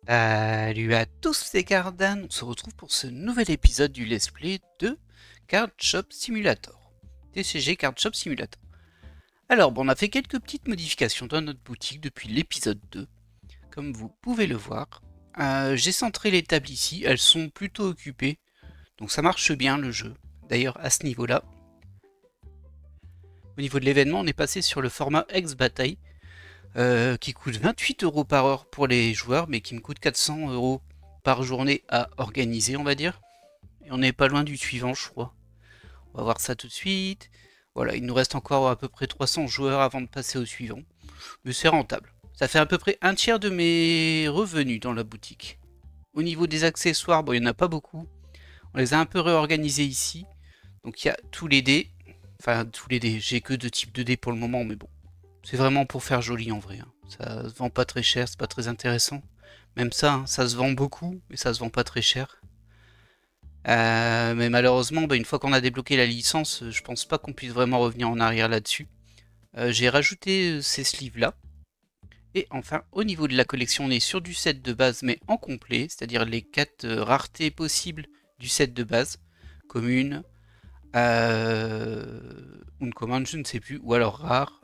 Salut à tous, c'est Cardan, on se retrouve pour ce nouvel épisode du Let's Play de Card Shop Simulator. TCG Card Shop Simulator. Alors bon, on a fait quelques petites modifications dans notre boutique depuis l'épisode 2, comme vous pouvez le voir. J'ai centré les tables ici, elles sont plutôt occupées, donc ça marche bien le jeu. D'ailleurs à ce niveau-là, au niveau de l'événement, on est passé sur le format ex-bataille, qui coûte 28 € par heure pour les joueurs, mais qui me coûte 400 € par journée à organiser, on va dire. Et on n'est pas loin du suivant, je crois. On va voir ça tout de suite. Voilà, il nous reste encore à peu près 300 joueurs avant de passer au suivant. Mais c'est rentable. Ça fait à peu près un tiers de mes revenus dans la boutique. Au niveau des accessoires, bon, il n'y en a pas beaucoup. On les a un peu réorganisés ici. Donc il y a tous les dés. Enfin, tous les dés. J'ai que deux types de dés pour le moment, mais bon. C'est vraiment pour faire joli en vrai. Hein. Ça se vend pas très cher, c'est pas très intéressant. Même ça, hein, ça se vend beaucoup, mais ça se vend pas très cher. Mais malheureusement, une fois qu'on a débloqué la licence, je pense pas qu'on puisse vraiment revenir en arrière là-dessus. J'ai rajouté ces sleeves-là. Et enfin, au niveau de la collection, on est sur du set de base, mais en complet, c'est-à-dire les 4 raretés possibles du set de base. Commune, uncommon, je ne sais plus, ou alors rare,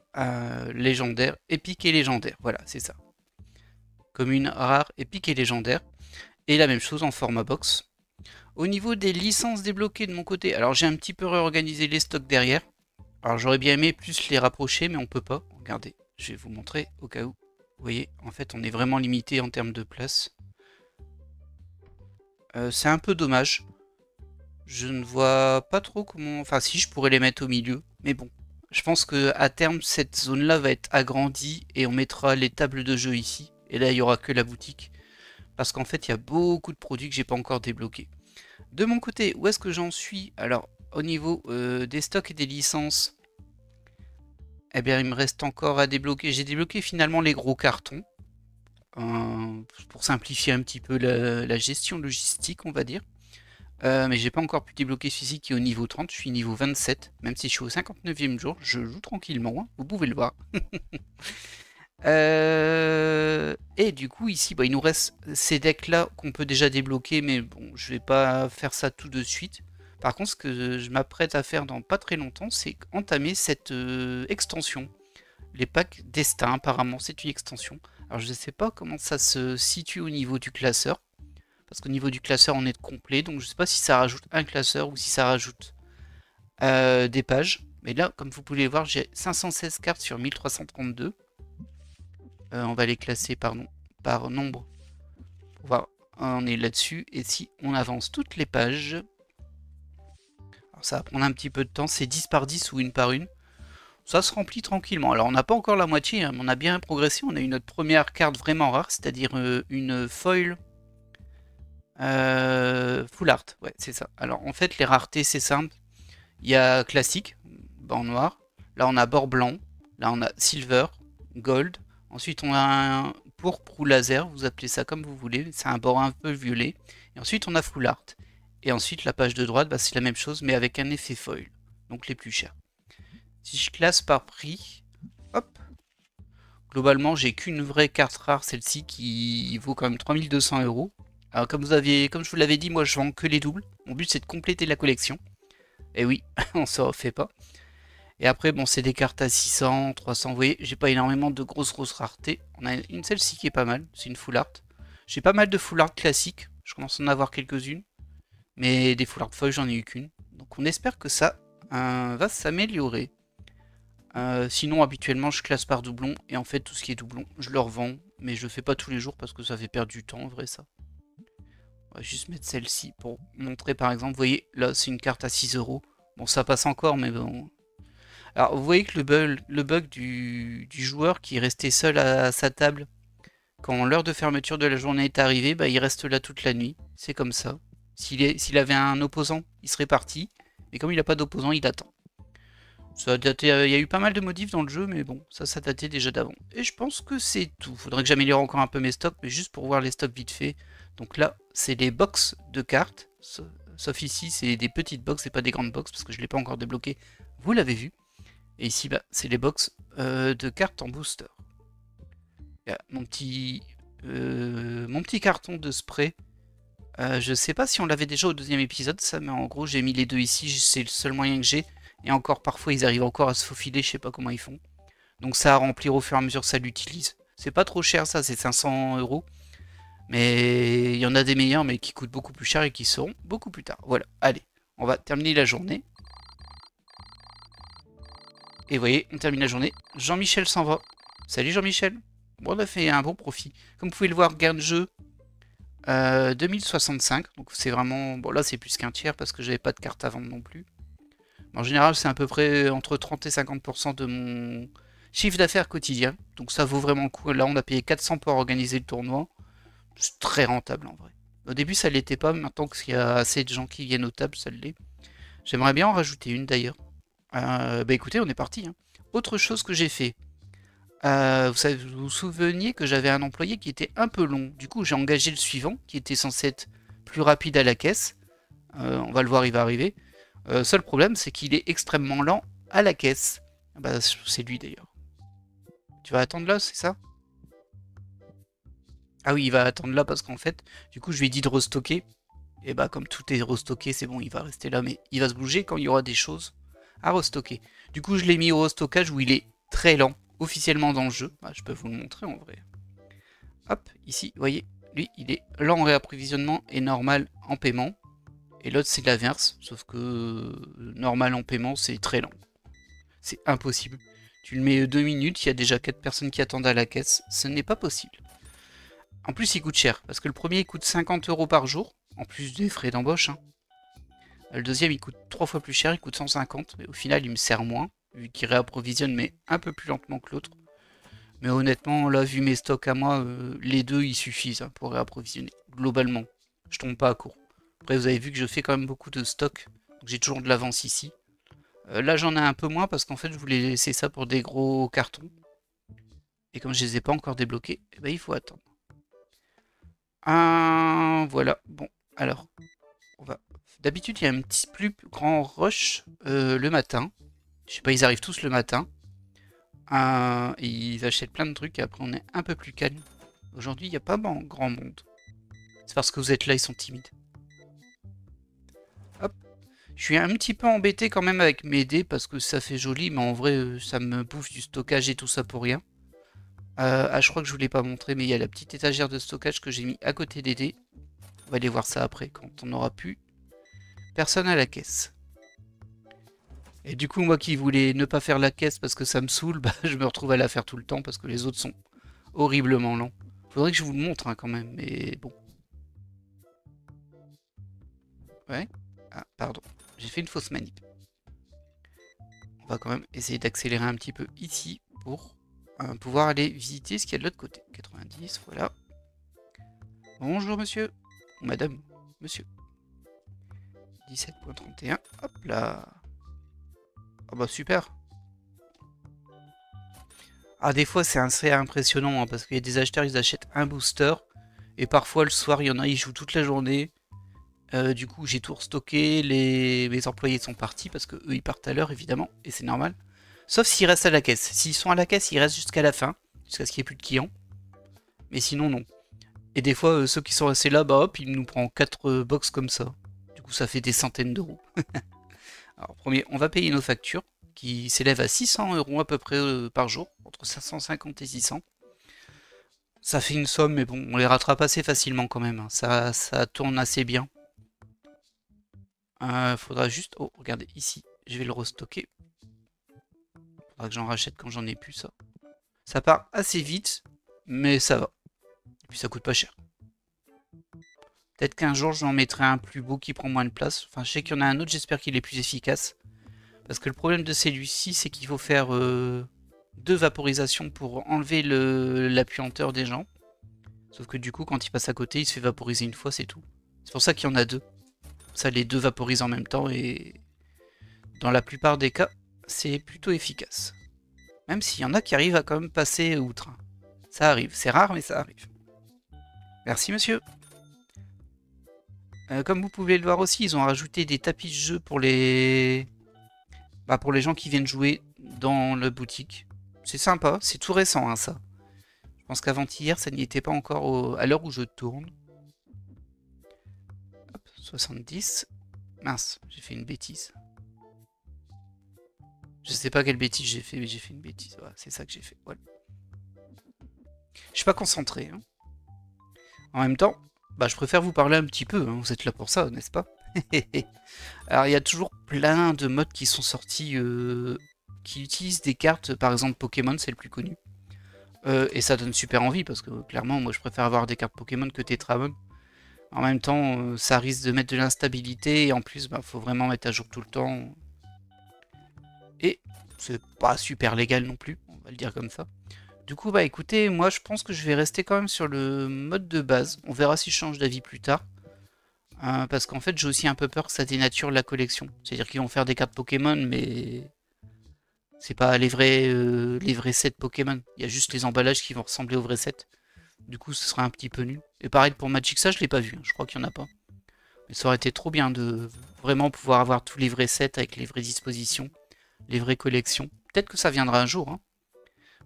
légendaire, épique et légendaire. Voilà, c'est ça. Commune, rare, épique et légendaire. Et la même chose en format box. Au niveau des licences débloquées de mon côté, alors j'ai un petit peu réorganisé les stocks derrière. Alors j'aurais bien aimé plus les rapprocher, mais on peut pas. Regardez, je vais vous montrer au cas où. Vous voyez, en fait, on est vraiment limité en termes de place. C'est un peu dommage. Je ne vois pas trop comment... Enfin si, je pourrais les mettre au milieu, mais bon. Je pense que à terme, cette zone-là va être agrandie et on mettra les tables de jeu ici. Et là, il n'y aura que la boutique. Parce qu'en fait, il y a beaucoup de produits que j'ai pas encore débloqués. De mon côté, où est-ce que j'en suis? Alors, au niveau des stocks et des licences, eh bien, il me reste encore à débloquer. J'ai débloqué finalement les gros cartons. Pour simplifier un petit peu la gestion logistique, on va dire. Mais j'ai pas encore pu débloquer celui-ci qui est au niveau 30, je suis niveau 27, même si je suis au 59e jour, je joue tranquillement, hein, vous pouvez le voir. Et du coup ici, il nous reste ces decks là qu'on peut déjà débloquer, mais bon, je vais pas faire ça tout de suite. Par contre, ce que je m'apprête à faire dans pas très longtemps, c'est entamer cette extension. Les packs destin, apparemment, c'est une extension. Alors je ne sais pas comment ça se situe au niveau du classeur. Parce qu'au niveau du classeur, on est complet. Donc je ne sais pas si ça rajoute un classeur ou si ça rajoute des pages. Mais là, comme vous pouvez voir, j'ai 516 cartes sur 1332. On va les classer par nombre. Pour voir, on est là-dessus. Et si on avance toutes les pages, alors ça va prendre un petit peu de temps. C'est 10 par 10 ou une par une. Ça se remplit tranquillement. Alors on n'a pas encore la moitié, hein, mais on a bien progressé. On a eu notre première carte vraiment rare, c'est-à-dire une foil full art. Ouais, c'est ça. Alors en fait, les raretés, c'est simple. Il y a classique, bord noir. Là, on a bord blanc. Là, on a silver, gold. Ensuite, on a un pourpre ou laser. Vous appelez ça comme vous voulez. C'est un bord un peu violet. Et ensuite, on a full art. Et ensuite, la page de droite, c'est la même chose, mais avec un effet foil. Donc les plus chers. Si je classe par prix, hop. Globalement, j'ai qu'une vraie carte rare, celle-ci, qui vaut quand même 3200 €. Alors, comme je vous l'avais dit, moi, je vends que les doubles. Mon but, c'est de compléter la collection. Et oui, on se refait pas. Et après, bon, c'est des cartes à 600, 300. Vous voyez, j'ai pas énormément de grosses raretés. On a une celle-ci qui est pas mal. C'est une full art. J'ai pas mal de full art classiques. Je commence à en avoir quelques-unes. Mais des full art foil, j'en ai eu qu'une. Donc on espère que ça va s'améliorer. Sinon, habituellement, je classe par doublon. Et en fait, tout ce qui est doublon, je le revends. Mais je le fais pas tous les jours parce que ça fait perdre du temps, en vrai, ça. On va juste mettre celle-ci pour montrer, par exemple. Vous voyez, là, c'est une carte à 6 €. Bon, ça passe encore, mais bon. Alors, vous voyez que le bug du joueur qui est resté seul à sa table, quand l'heure de fermeture de la journée est arrivée, il reste là toute la nuit. C'est comme ça. S'il avait un opposant, il serait parti. Mais comme il n'a pas d'opposant, il attend. Ça a daté, il y a eu pas mal de modifs dans le jeu, mais bon, ça datait déjà d'avant. Et je pense que c'est tout. Faudrait que j'améliore encore un peu mes stocks, mais juste pour voir les stocks vite fait. Donc là, c'est les box de cartes. Sauf ici, c'est des petites box et pas des grandes box, parce que je ne l'ai pas encore débloqué. Vous l'avez vu. Et ici, c'est les box de cartes en booster. Il y a mon petit mon petit carton de spray. Je sais pas si on l'avait déjà au deuxième épisode, ça, mais en gros, j'ai mis les deux ici. C'est le seul moyen que j'ai. Et encore, parfois, ils arrivent encore à se faufiler. Je sais pas comment ils font. Donc ça à remplir au fur et à mesure que ça l'utilise. C'est pas trop cher, ça. C'est 500 €. Mais il y en a des meilleurs, mais qui coûtent beaucoup plus cher et qui seront beaucoup plus tard. Voilà, allez. On va terminer la journée. Et vous voyez, on termine la journée. Jean-Michel s'en va. Salut Jean-Michel. Bon, on a fait un bon profit. Comme vous pouvez le voir, gain de jeu 2065. Donc c'est vraiment... Bon, là c'est plus qu'un tiers parce que j'avais pas de carte à vendre non plus. En général, c'est à peu près entre 30 et 50% de mon chiffre d'affaires quotidien. Donc ça vaut vraiment le coup. Là, on a payé 400 pour organiser le tournoi. C'est très rentable en vrai. Au début, ça l'était pas. Maintenant qu'il y a assez de gens qui viennent aux tables, ça l'est. J'aimerais bien en rajouter une d'ailleurs. Bah écoutez, on est parti. Hein. Autre chose que j'ai fait. Vous vous souveniez que j'avais un employé qui était un peu long. Du coup, j'ai engagé le suivant, qui était censé être plus rapide à la caisse. On va le voir, il va arriver. Seul problème, c'est qu'il est extrêmement lent à la caisse. Bah, c'est lui d'ailleurs. Tu vas attendre là, c'est ça? Ah oui, il va attendre là parce qu'en fait, du coup, je lui ai dit de restocker. Et bah, comme tout est restocké, c'est bon, il va rester là. Mais il va se bouger quand il y aura des choses à restocker. Du coup, je l'ai mis au restockage où il est très lent, officiellement dans le jeu. Bah, je peux vous le montrer en vrai. Hop, ici, vous voyez, lui, il est lent en réapprovisionnement et normal en paiement. Et l'autre, c'est l'inverse, sauf que normal en paiement, c'est très lent. C'est impossible. Tu le mets 2 minutes, il y a déjà 4 personnes qui attendent à la caisse. Ce n'est pas possible. En plus, il coûte cher, parce que le premier, il coûte 50 € par jour, en plus des frais d'embauche. Hein. Le deuxième, il coûte 3 fois plus cher, il coûte 150, mais au final, il me sert moins, vu qu'il réapprovisionne, mais un peu plus lentement que l'autre. Mais honnêtement, là, vu mes stocks à moi, les deux, ils suffisent hein, pour réapprovisionner, globalement. Je tombe pas à court. Après, vous avez vu que je fais quand même beaucoup de stocks, donc j'ai toujours de l'avance ici. Là, j'en ai un peu moins, parce qu'en fait, je voulais laisser ça pour des gros cartons. Et comme je les ai pas encore débloqués, eh ben, il faut attendre. Voilà, bon, alors, on va... D'habitude, il y a un petit plus grand rush le matin. Je sais pas, ils arrivent tous le matin. Ils achètent plein de trucs et après on est un peu plus calme. Aujourd'hui, il n'y a pas grand monde. C'est parce que vous êtes là, ils sont timides. Hop. Je suis un petit peu embêté quand même avec mes dés parce que ça fait joli, mais en vrai, ça me bouffe du stockage et tout ça pour rien. Je crois que je vous l'ai pas montré, mais il y a la petite étagère de stockage que j'ai mis à côté des dés. On va aller voir ça après, quand on aura plus personne à la caisse. Et du coup, moi qui voulais ne pas faire la caisse parce que ça me saoule, bah, je me retrouve à la faire tout le temps parce que les autres sont horriblement lents. Faudrait que je vous le montre hein, quand même, mais bon. Ouais. Ah, pardon. J'ai fait une fausse manip. On va quand même essayer d'accélérer un petit peu ici pour pouvoir aller visiter ce qu'il y a de l'autre côté. 90, voilà. Bonjour monsieur. Madame, monsieur. 17.31. Hop là. Ah bah super. Ah des fois c'est assez impressionnant hein, parce qu'il y a des acheteurs ils achètent un booster et parfois le soir il y en a ils jouent toute la journée. Du coup j'ai tout restocké, mes employés sont partis parce que eux ils partent à l'heure évidemment et c'est normal. Sauf s'ils restent à la caisse. S'ils sont à la caisse ils restent jusqu'à la fin, jusqu'à ce qu'il n'y ait plus de clients. Mais sinon non. Et des fois ceux qui sont restés là, bah hop, ils nous prennent 4 box comme ça. Du coup ça fait des centaines d'euros. Alors premier, on va payer nos factures qui s'élèvent à 600 € à peu près par jour, entre 550 et 600. Ça fait une somme, mais bon, on les rattrape assez facilement quand même. Hein. Ça tourne assez bien. Faudra juste... Oh, regardez, ici, je vais le restocker. Faudra que j'en rachète quand j'en ai plus, ça. Ça part assez vite, mais ça va. Et puis ça coûte pas cher. Peut-être qu'un jour, j'en mettrai un plus beau qui prend moins de place. Enfin, je sais qu'il y en a un autre, j'espère qu'il est plus efficace. Parce que le problème de celui-ci, c'est qu'il faut faire 2 vaporisations pour enlever la puanteur des gens. Sauf que du coup, quand il passe à côté, il se fait vaporiser une fois, c'est tout. C'est pour ça qu'il y en a 2. Ça, les 2 vaporisent en même temps et dans la plupart des cas, c'est plutôt efficace. Même s'il y en a qui arrivent à quand même passer outre. Ça arrive, c'est rare, mais ça arrive. Merci, monsieur. Comme vous pouvez le voir aussi, ils ont rajouté des tapis de jeu pour les... pour les gens qui viennent jouer dans la boutique. C'est sympa, c'est tout récent, hein, ça. Je pense qu'avant-hier, ça n'y était pas encore à l'heure où je tourne. Hop, 70. Mince, j'ai fait une bêtise. Je sais pas quelle bêtise j'ai fait, mais j'ai fait une bêtise. Voilà, c'est ça que j'ai fait. Voilà. Je suis pas concentré. Hein. En même temps, bah, je préfère vous parler un petit peu. Hein. Vous êtes là pour ça, n'est-ce pas? Alors, il y a toujours plein de modes qui sont sortis qui utilisent des cartes. Par exemple, Pokémon, c'est le plus connu. Et ça donne super envie parce que clairement, moi, je préfère avoir des cartes Pokémon que Tetramon. En même temps, ça risque de mettre de l'instabilité et en plus, bah, faut vraiment mettre à jour tout le temps. Et c'est pas super légal non plus, on va le dire comme ça. Du coup, bah écoutez, moi je pense que je vais rester quand même sur le mode de base. On verra si je change d'avis plus tard. Parce qu'en fait, j'ai aussi un peu peur que ça dénature la collection. C'est-à-dire qu'ils vont faire des cartes Pokémon, mais c'est pas les vrais sets Pokémon. Il y a juste les emballages qui vont ressembler aux vrais sets. Du coup, ce sera un petit peu nul. Et pareil pour Magic, ça je l'ai pas vu. Hein. Je crois qu'il y en a pas. Mais ça aurait été trop bien de vraiment pouvoir avoir tous les vrais sets avec les vraies dispositions, les vraies collections. Peut-être que ça viendra un jour. Hein.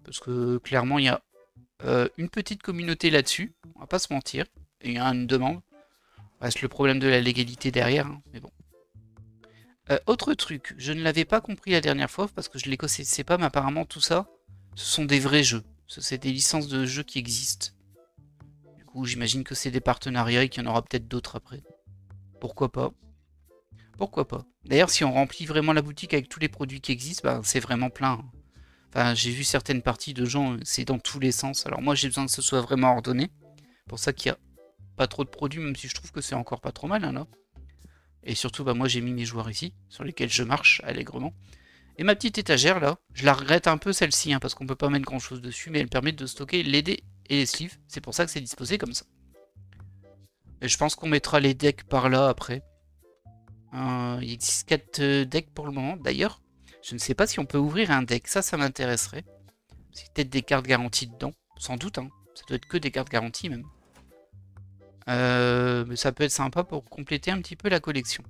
Parce que clairement, il y a une petite communauté là-dessus. On va pas se mentir. Et il y a une demande. Reste le problème de la légalité derrière. Hein, mais bon. Autre truc, je ne l'avais pas compris la dernière fois parce que je les connaissais pas, mais apparemment tout ça, ce sont des vrais jeux. C'est des licences de jeux qui existent. Du coup, j'imagine que c'est des partenariats et qu'il y en aura peut-être d'autres après. Pourquoi pas? Pourquoi pas? D'ailleurs, si on remplit vraiment la boutique avec tous les produits qui existent, bah, c'est vraiment plein. Hein. Enfin, j'ai vu certaines parties de gens, c'est dans tous les sens. Alors moi, j'ai besoin que ce soit vraiment ordonné. Pour ça qu'il n'y a pas trop de produits, même si je trouve que c'est encore pas trop mal, hein, là. Et surtout, bah, moi, j'ai mis mes joueurs ici, sur lesquels je marche allègrement. Et ma petite étagère, là, je la regrette un peu, celle-ci, hein, parce qu'on peut pas mettre grand-chose dessus, mais elle permet de stocker les dés et les sleeves. C'est pour ça que c'est disposé comme ça. Et je pense qu'on mettra les decks par là, après. Il existe 4 decks pour le moment. D'ailleurs, je ne sais pas si on peut ouvrir un deck. Ça m'intéresserait. C'est peut-être des cartes garanties dedans. Sans doute, hein. Ça doit être que des cartes garanties, même. Mais ça peut être sympa pour compléter un petit peu la collection.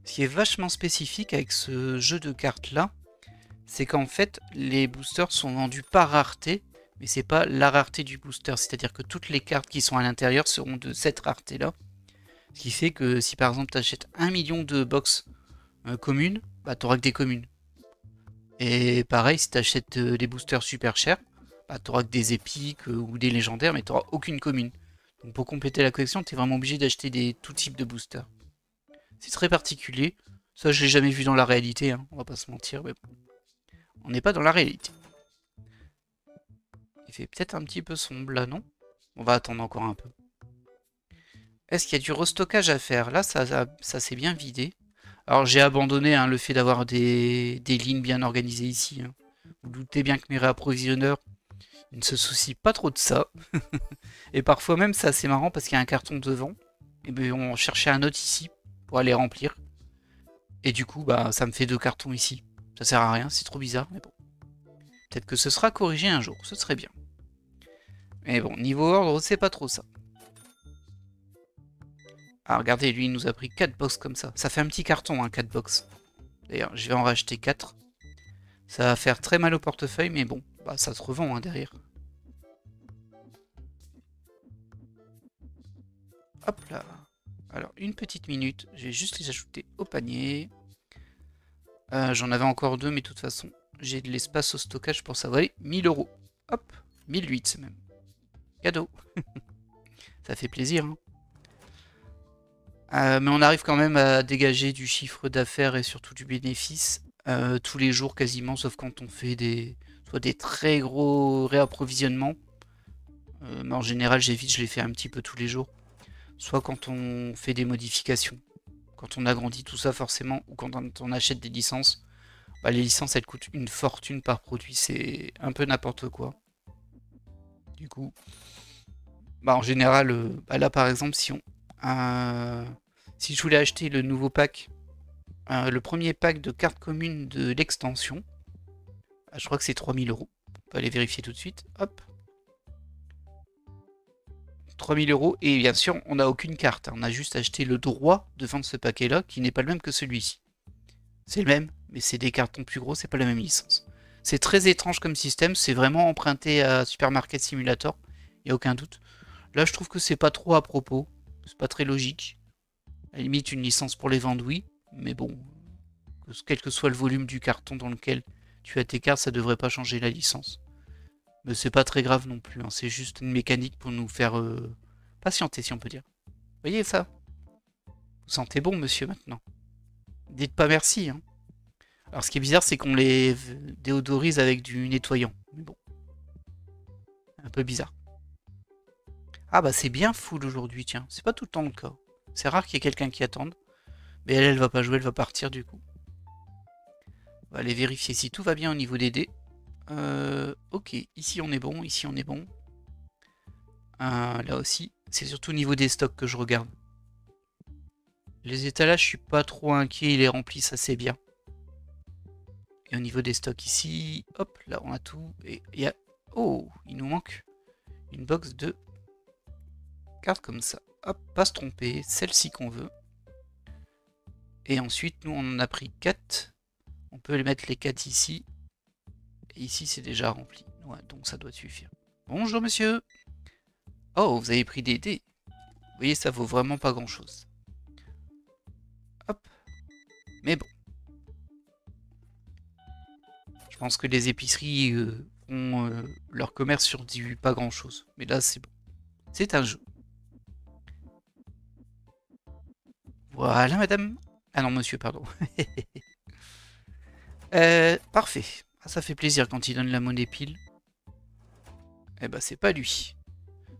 Ce qui est vachement spécifique avec ce jeu de cartes là, c'est qu'en fait les boosters sont vendus par rareté, mais c'est pas la rareté du booster, c'est-à-dire que toutes les cartes qui sont à l'intérieur seront de cette rareté là. Ce qui fait que si par exemple tu achètes 1 million de box communes, bah tu auras que des communes. Et pareil, si tu achètes des boosters super chers, bah, tu auras que des épiques ou des légendaires, mais tu n'auras aucune commune. Donc pour compléter la collection, tu es vraiment obligé d'acheter tout type de boosters. C'est très particulier. Ça, je l'ai jamais vu dans la réalité, hein. On va pas se mentir, mais bon. On n'est pas dans la réalité. Il fait peut-être un petit peu sombre là, non? On va attendre encore un peu. Est-ce qu'il y a du restockage à faire? Là, ça s'est bien vidé. Alors j'ai abandonné hein, le fait d'avoir des lignes bien organisées ici. Hein. Vous doutez bien que mes réapprovisionneurs ne se soucient pas trop de ça. Et parfois même c'est assez marrant parce qu'il y a un carton devant. Et bien on cherchait un autre ici pour aller remplir. Et du coup bah ça me fait 2 cartons ici. Ça sert à rien, c'est trop bizarre, mais bon. Peut-être que ce sera corrigé un jour, ce serait bien. Mais bon, niveau ordre, c'est pas trop ça. Ah, regardez, lui, il nous a pris 4 box comme ça. Ça fait un petit carton, hein, 4 box. D'ailleurs, je vais en racheter 4. Ça va faire très mal au portefeuille, mais bon, bah, ça se revend hein, derrière. Hop là. Alors, une petite minute. Je vais juste les ajouter au panier. J'en avais encore 2, mais de toute façon, j'ai de l'espace au stockage pour ça. Allez, 1000 €. Hop, 1008 même. Cadeau. Ça fait plaisir, hein. Mais on arrive quand même à dégager du chiffre d'affaires et surtout du bénéfice tous les jours quasiment, sauf quand on fait soit des très gros réapprovisionnements. Mais en général, j'évite, je les fais un petit peu tous les jours. Soit quand on fait des modifications, quand on agrandit tout ça forcément, ou quand on achète des licences. Bah, les licences, elles coûtent une fortune par produit, c'est un peu n'importe quoi. Du coup, bah, en général, bah, là par exemple, si je voulais acheter le nouveau pack, le premier pack de cartes communes de l'extension, bah, je crois que c'est 3000 €. On peut aller vérifier tout de suite. Hop. 3000 € et bien sûr, on n'a aucune carte. On a juste acheté le droit de vendre ce paquet-là, qui n'est pas le même que celui-ci. C'est le même, mais c'est des cartons plus gros, c'est pas la même licence. C'est très étrange comme système, c'est vraiment emprunté à Supermarket Simulator, il n'y a aucun doute. Là, je trouve que c'est pas trop à propos, c'est pas très logique. À la limite, une licence pour les vendre, oui, mais bon, quel que soit le volume du carton dans lequel tu as tes cartes, ça devrait pas changer la licence. Mais c'est pas très grave non plus, hein. C'est juste une mécanique pour nous faire patienter, si on peut dire. Vous voyez ça? Vous sentez bon, monsieur, maintenant. Dites pas merci, hein. Alors, ce qui est bizarre, c'est qu'on les déodorise avec du nettoyant. Mais bon, un peu bizarre. Ah bah c'est bien full aujourd'hui, tiens. C'est pas tout le temps le cas. C'est rare qu'il y ait quelqu'un qui attende. Mais elle va pas jouer, elle va partir du coup. On va aller vérifier si tout va bien au niveau des dés. Ok, ici on est bon, ici on est bon. Là aussi, c'est surtout au niveau des stocks que je regarde. Les étalages, je suis pas trop inquiet, il est rempli, ça c'est bien. Et au niveau des stocks ici, hop, là on a tout. Et il y a... Oh, il nous manque une box de cartes comme ça. Hop, pas se tromper, celle-ci qu'on veut. Et ensuite, nous on en a pris 4. On peut les mettre les 4 ici. Et ici c'est déjà rempli. Ouais, donc ça doit suffire. Bonjour monsieur. Oh, vous avez pris des dés. Vous voyez, ça vaut vraiment pas grand chose. Hop. Mais bon. Je pense que les épiceries font leur commerce sur du pas grand chose. Mais là, c'est bon. C'est un jeu. Voilà, madame. Ah non, monsieur, pardon. Parfait. Ah, ça fait plaisir quand il donne la monnaie pile. Eh ben, c'est pas lui.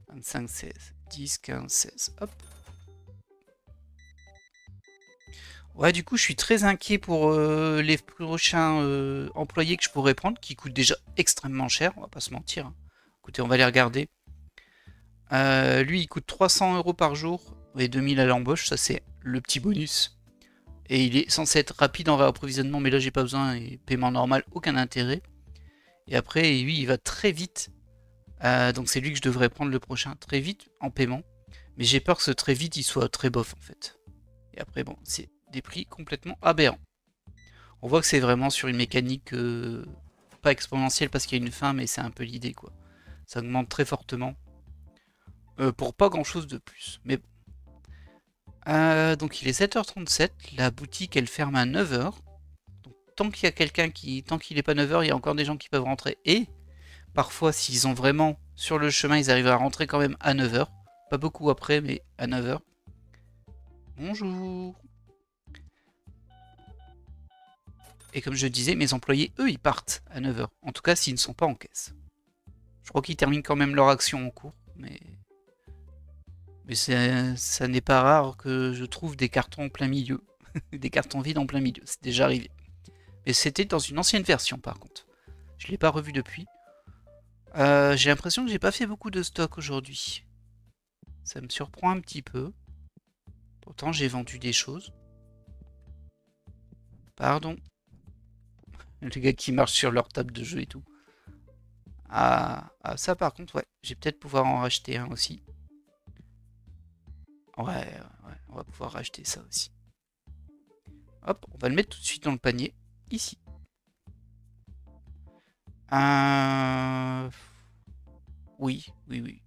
25, 16, 10, 15, 16. Hop. Ouais, du coup, je suis très inquiet pour les prochains employés que je pourrais prendre, qui coûtent déjà extrêmement cher, on va pas se mentir, hein. Écoutez, on va les regarder. Lui, il coûte 300 € par jour et 2000 à l'embauche, ça c'est le petit bonus. Et il est censé être rapide en réapprovisionnement, mais là j'ai pas besoin, et paiement normal, aucun intérêt. Et après, lui, il va très vite, donc c'est lui que je devrais prendre le prochain, très vite en paiement. Mais j'ai peur que ce très vite, il soit très bof en fait. Et après, bon, c'est des prix complètement aberrants. On voit que c'est vraiment sur une mécanique pas exponentielle parce qu'il y a une fin, mais c'est un peu l'idée quoi. Ça augmente très fortement. Pour pas grand chose de plus. Mais bon. Donc il est 7h37, la boutique elle ferme à 9h. Donc tant qu'il y a quelqu'un qui. Tant qu'il n'est pas 9h, il y a encore des gens qui peuvent rentrer. Et parfois, s'ils ont vraiment sur le chemin, ils arrivent à rentrer quand même à 9h. Pas beaucoup après, mais à 9h. Bonjour. Et comme je disais, mes employés, eux, ils partent à 9h. En tout cas, s'ils ne sont pas en caisse. Je crois qu'ils terminent quand même leur action en cours, mais ça n'est pas rare que je trouve des cartons en plein milieu. Des cartons vides en plein milieu, c'est déjà arrivé. Mais c'était dans une ancienne version par contre. Je ne l'ai pas revu depuis. J'ai l'impression que j'ai pas fait beaucoup de stock aujourd'hui. Ça me surprend un petit peu. Pourtant j'ai vendu des choses. Pardon. Les gars qui marchent sur leur table de jeu et tout. Ça par contre, ouais. Je vais peut-être pouvoir en racheter un aussi. Ouais, on va pouvoir racheter ça aussi. Hop, on va le mettre tout de suite dans le panier. Ici. Oui, oui, oui.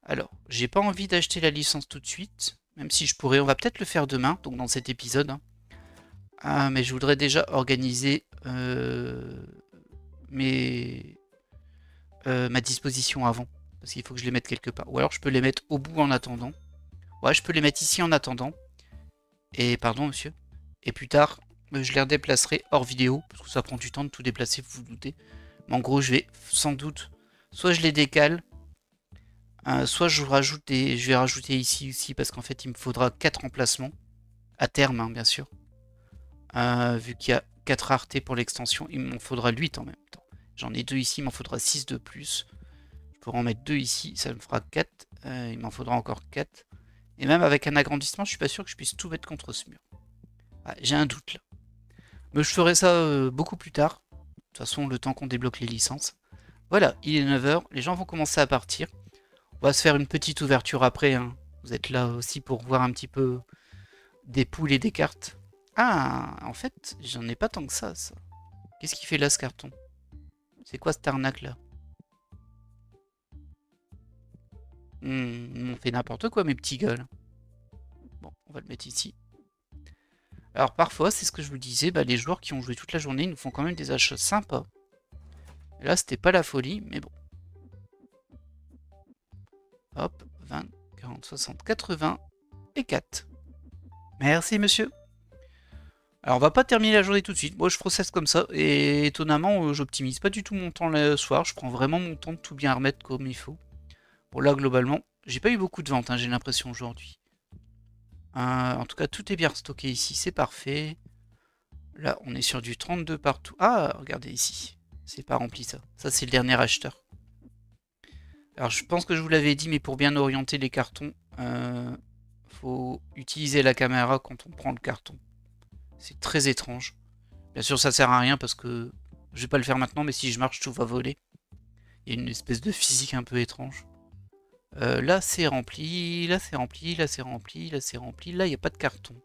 Alors, j'ai pas envie d'acheter la licence tout de suite. Même si je pourrais, on va peut-être le faire demain, donc dans cet épisode. Hein. Mais je voudrais déjà organiser ma disposition avant. Parce qu'il faut que je les mette quelque part. Ou alors je peux les mettre au bout en attendant. Ouais, je peux les mettre ici en attendant. Et pardon, monsieur. Et plus tard, je les redéplacerai hors vidéo. Parce que ça prend du temps de tout déplacer, vous vous doutez. Mais en gros, je vais sans doute... Soit je les décale. Soit je vais rajouter ici aussi. Parce qu'en fait, il me faudra 4 emplacements. À terme, hein, bien sûr. Vu qu'il y a 4 raretés pour l'extension, il m'en faudra 8 en même temps. J'en ai 2 ici, il m'en faudra 6 de plus. Je pourrais en mettre 2 ici, ça me fera 4. Il m'en faudra encore 4. Et même avec un agrandissement, je suis pas sûr que je puisse tout mettre contre ce mur. Ah, j'ai un doute là. Mais je ferai ça beaucoup plus tard. De toute façon, le temps qu'on débloque les licences. Voilà, il est 9h, les gens vont commencer à partir. On va se faire une petite ouverture après. Hein. Vous êtes là aussi pour voir un petit peu des poules et des cartes. Ah, en fait, j'en ai pas tant que ça. Qu'est-ce qu'il fait là, ce carton? C'est quoi cette arnaque là? On fait n'importe quoi mes petits gars là. Bon, on va le mettre ici. Alors parfois, c'est ce que je vous disais, bah, les joueurs qui ont joué toute la journée nous font quand même des achats sympas. Et là, c'était pas la folie, mais bon. Hop, 20, 40, 60, 80 et 4. Merci monsieur. Alors on va pas terminer la journée tout de suite. Moi je processe comme ça. Et étonnamment, j'optimise pas du tout mon temps le soir. Je prends vraiment mon temps de tout bien remettre comme il faut. Bon là globalement, j'ai pas eu beaucoup de ventes, hein, j'ai l'impression aujourd'hui. En tout cas, tout est bien stocké ici, c'est parfait. Là, on est sur du 32 partout. Ah, regardez ici. C'est pas rempli ça. Ça, c'est le dernier acheteur. Alors, je pense que je vous l'avais dit, mais pour bien orienter les cartons, faut utiliser la caméra quand on prend le carton. C'est très étrange. Bien sûr, ça sert à rien parce que je vais pas le faire maintenant, mais si je marche, tout va voler. Il y a une espèce de physique un peu étrange. Là, c'est rempli. Là, c'est rempli. Là, c'est rempli. Là, c'est rempli. Là, il n'y a pas de carton.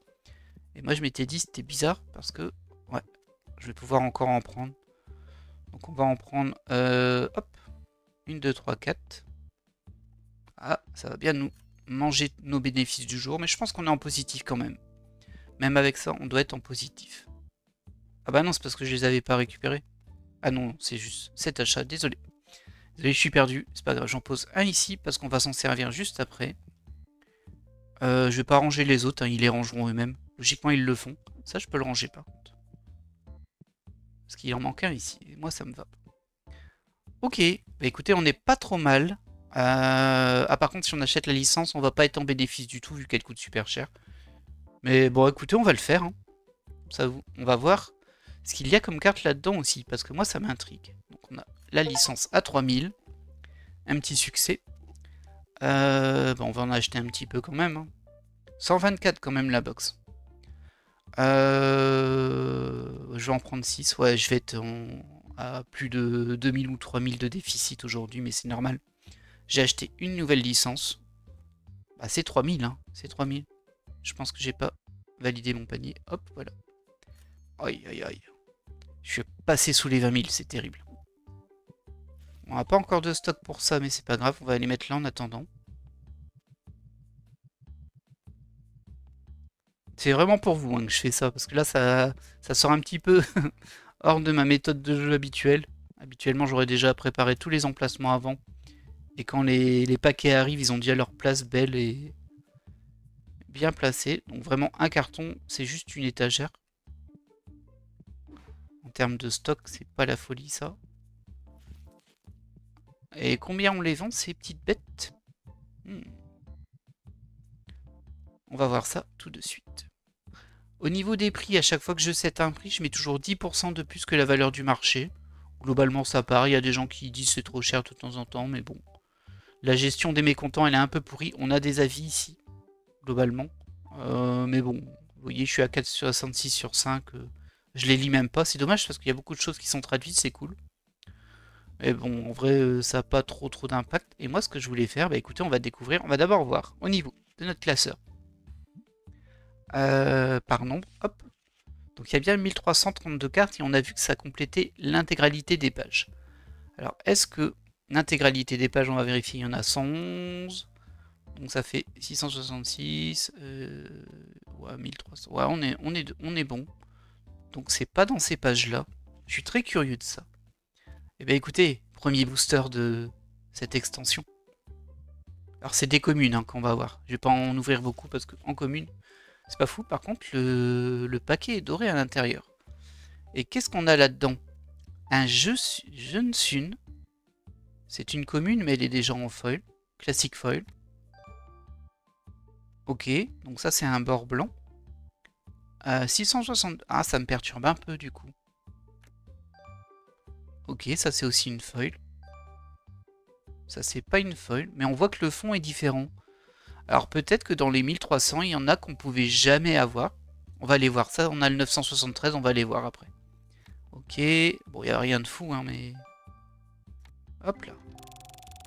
Et moi, je m'étais dit, c'était bizarre parce que, ouais, je vais pouvoir encore en prendre. Donc, on va en prendre, hop, 1, 2, 3, 4. Ah, ça va bien nous manger nos bénéfices du jour, mais je pense qu'on est en positif quand même. Même avec ça, on doit être en positif. Ah bah non, c'est parce que je les avais pas récupérés. Ah non, c'est juste cet achat, désolé. Désolé, je suis perdu, c'est pas grave, j'en pose un ici parce qu'on va s'en servir juste après. Je vais pas ranger les autres, hein, ils les rangeront eux-mêmes. Logiquement, ils le font. Ça, je peux le ranger par contre. Parce qu'il en manque un ici, et moi ça me va. Ok, bah écoutez, on n'est pas trop mal. Ah par contre, si on achète la licence, on va pas être en bénéfice du tout vu qu'elle coûte super cher. Mais bon, écoutez, on va le faire. Hein. Ça, on va voir ce qu'il y a comme carte là-dedans aussi, parce que moi ça m'intrigue. Donc on a la licence à 3000, un petit succès. Bon, on va en acheter un petit peu quand même. Hein. 124 quand même la box. Je vais en prendre 6. Ouais, je vais être à plus de 2000 ou 3000 de déficit aujourd'hui, mais c'est normal. J'ai acheté une nouvelle licence. Bah, c'est 3000, hein. C'est 3000. Je pense que j'ai pas validé mon panier. Hop, voilà. Aïe, aïe, aïe. Je suis passé sous les 20 000, c'est terrible. On n'a pas encore de stock pour ça, mais c'est pas grave. On va les mettre là en attendant. C'est vraiment pour vous hein, que je fais ça, parce que là, ça sort un petit peu hors de ma méthode de jeu habituelle. Habituellement, j'aurais déjà préparé tous les emplacements avant. Et quand les paquets arrivent, ils ont déjà leur place belle et bien placée. Donc vraiment, un carton, c'est juste une étagère. En termes de stock, c'est pas la folie, ça. Et combien on les vend, ces petites bêtes? On va voir ça tout de suite. Au niveau des prix, à chaque fois que je set un prix, je mets toujours 10% de plus que la valeur du marché. Globalement, ça part. Il y a des gens qui disent c'est trop cher de temps en temps, mais bon. La gestion des mécontents, elle est un peu pourrie. On a des avis ici, globalement. Mais bon, vous voyez, je suis à 4,66 sur 5. Je les lis même pas. C'est dommage parce qu'il y a beaucoup de choses qui sont traduites, c'est cool. Mais bon, en vrai, ça n'a pas trop d'impact. Et moi, ce que je voulais faire, bah écoutez, on va découvrir. On va d'abord voir au niveau de notre classeur. Par nombre, hop. Donc il y a bien 1332 cartes et on a vu que ça complétait l'intégralité des pages. Alors, est-ce que l'intégralité des pages, on va vérifier, il y en a 111. Donc ça fait 666. Ouais, 1300. Ouais, on est bon. Donc c'est pas dans ces pages-là. Je suis très curieux de ça. Eh bien écoutez, premier booster de cette extension. Alors c'est des communes hein, qu'on va voir. Je vais pas en ouvrir beaucoup parce qu'en commune, c'est pas fou. Par contre, le paquet est doré à l'intérieur. Et qu'est-ce qu'on a là-dedans? Un jeune Sun. C'est une commune, mais elle est déjà en foil. Classique foil. Ok, donc ça c'est un bord blanc. 660... Ah, ça me perturbe un peu du coup. Ok, ça c'est aussi une foil. Ça c'est pas une foil, mais on voit que le fond est différent. Alors peut-être que dans les 1300, il y en a qu'on pouvait jamais avoir. On va aller voir ça, on a le 973, on va aller voir après. Ok, bon il n'y a rien de fou, hein, mais... Hop là.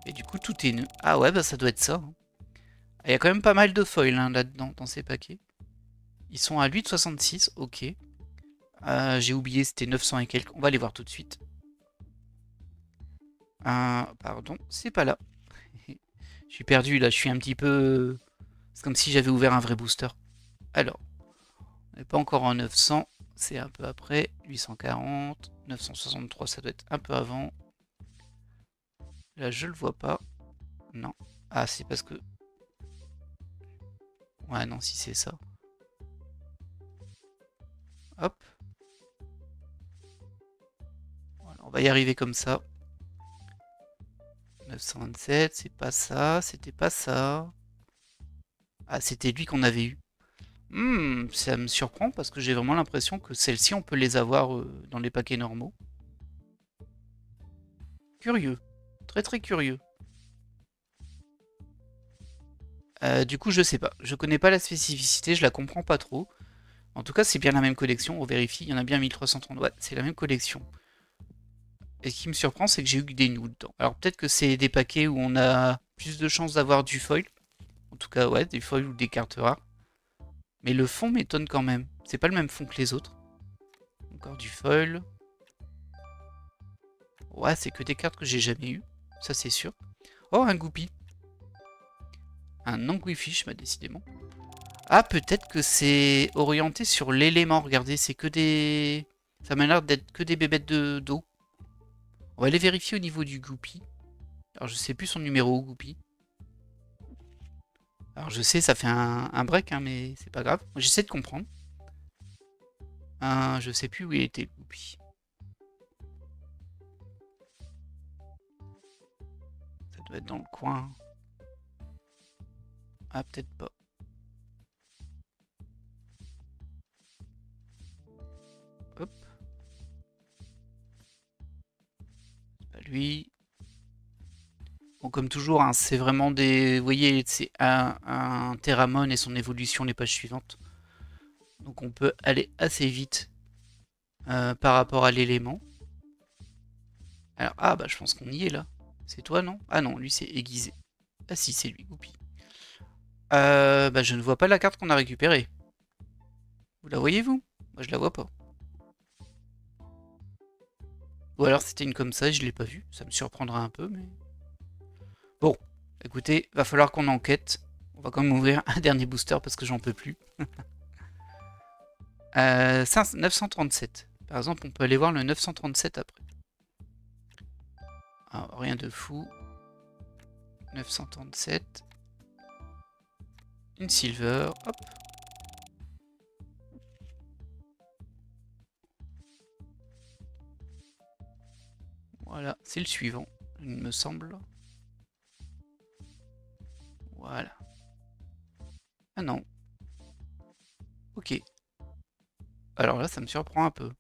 Et du coup tout est... Ah ouais, bah ça doit être ça. Hein. Il y a quand même pas mal de foils hein, là-dedans, dans ces paquets. Ils sont à 8,66, ok. J'ai oublié, c'était 900 et quelques. On va aller voir tout de suite. Pardon, c'est pas là. Je suis perdu là, je suis un petit peu... C'est comme si j'avais ouvert un vrai booster. Alors, on n'est pas encore en 900, c'est un peu après. 840, 963, ça doit être un peu avant. Là, je le vois pas. Non. Ah, c'est parce que... Ouais, non, si c'est ça. Hop. Voilà, on va y arriver comme ça. 927, c'est pas ça, c'était pas ça. Ah, c'était lui qu'on avait eu. Ça me surprend parce que j'ai vraiment l'impression que celles-ci, on peut les avoir dans les paquets normaux. Curieux. Très très curieux. Du coup, je sais pas. Je connais pas la spécificité, je la comprends pas trop. En tout cas, c'est bien la même collection, on vérifie. Il y en a bien 1330. Ouais, c'est la même collection. Et ce qui me surprend, c'est que j'ai eu que des nous dedans. Alors peut-être que c'est des paquets où on a plus de chances d'avoir du foil. En tout cas, ouais, des foils ou des cartes rares. Mais le fond m'étonne quand même. C'est pas le même fond que les autres. Encore du foil. Ouais, c'est que des cartes que j'ai jamais eues. Ça, c'est sûr. Oh, un goupy. Un angouifiche, bah, décidément. Ah, peut-être que c'est orienté sur l'élément. Regardez, c'est que des... Ça m'a l'air d'être que des bébêtes d'eau. On va aller vérifier au niveau du goupy. Alors, je sais plus son numéro, goupy. Alors, je sais, ça fait un break, hein, mais c'est pas grave. J'essaie de comprendre. Je sais plus où il était, le goupy. Ça doit être dans le coin. Ah, peut-être pas. Hop. C'est pas lui. Bon, comme toujours, hein, c'est vraiment des... Vous voyez, c'est un Terramon et son évolution les pages suivantes. Donc on peut aller assez vite par rapport à l'élément. Alors, ah bah je pense qu'on y est là. C'est toi, non? Ah non, lui c'est aiguisé. Ah si, c'est lui, Goupy. Bah je ne vois pas la carte qu'on a récupérée. Vous la voyez, vous? Moi je la vois pas. Ou alors c'était une comme ça et je l'ai pas vue. Ça me surprendra un peu, mais... Bon, écoutez, va falloir qu'on enquête. On va quand même ouvrir un dernier booster parce que j'en peux plus. 937. Par exemple, on peut aller voir le 937 après. Ah, rien de fou. 937. Une silver. Hop. Voilà, c'est le suivant, il me semble. Voilà. Ah non. Ok. Alors là, ça me surprend un peu.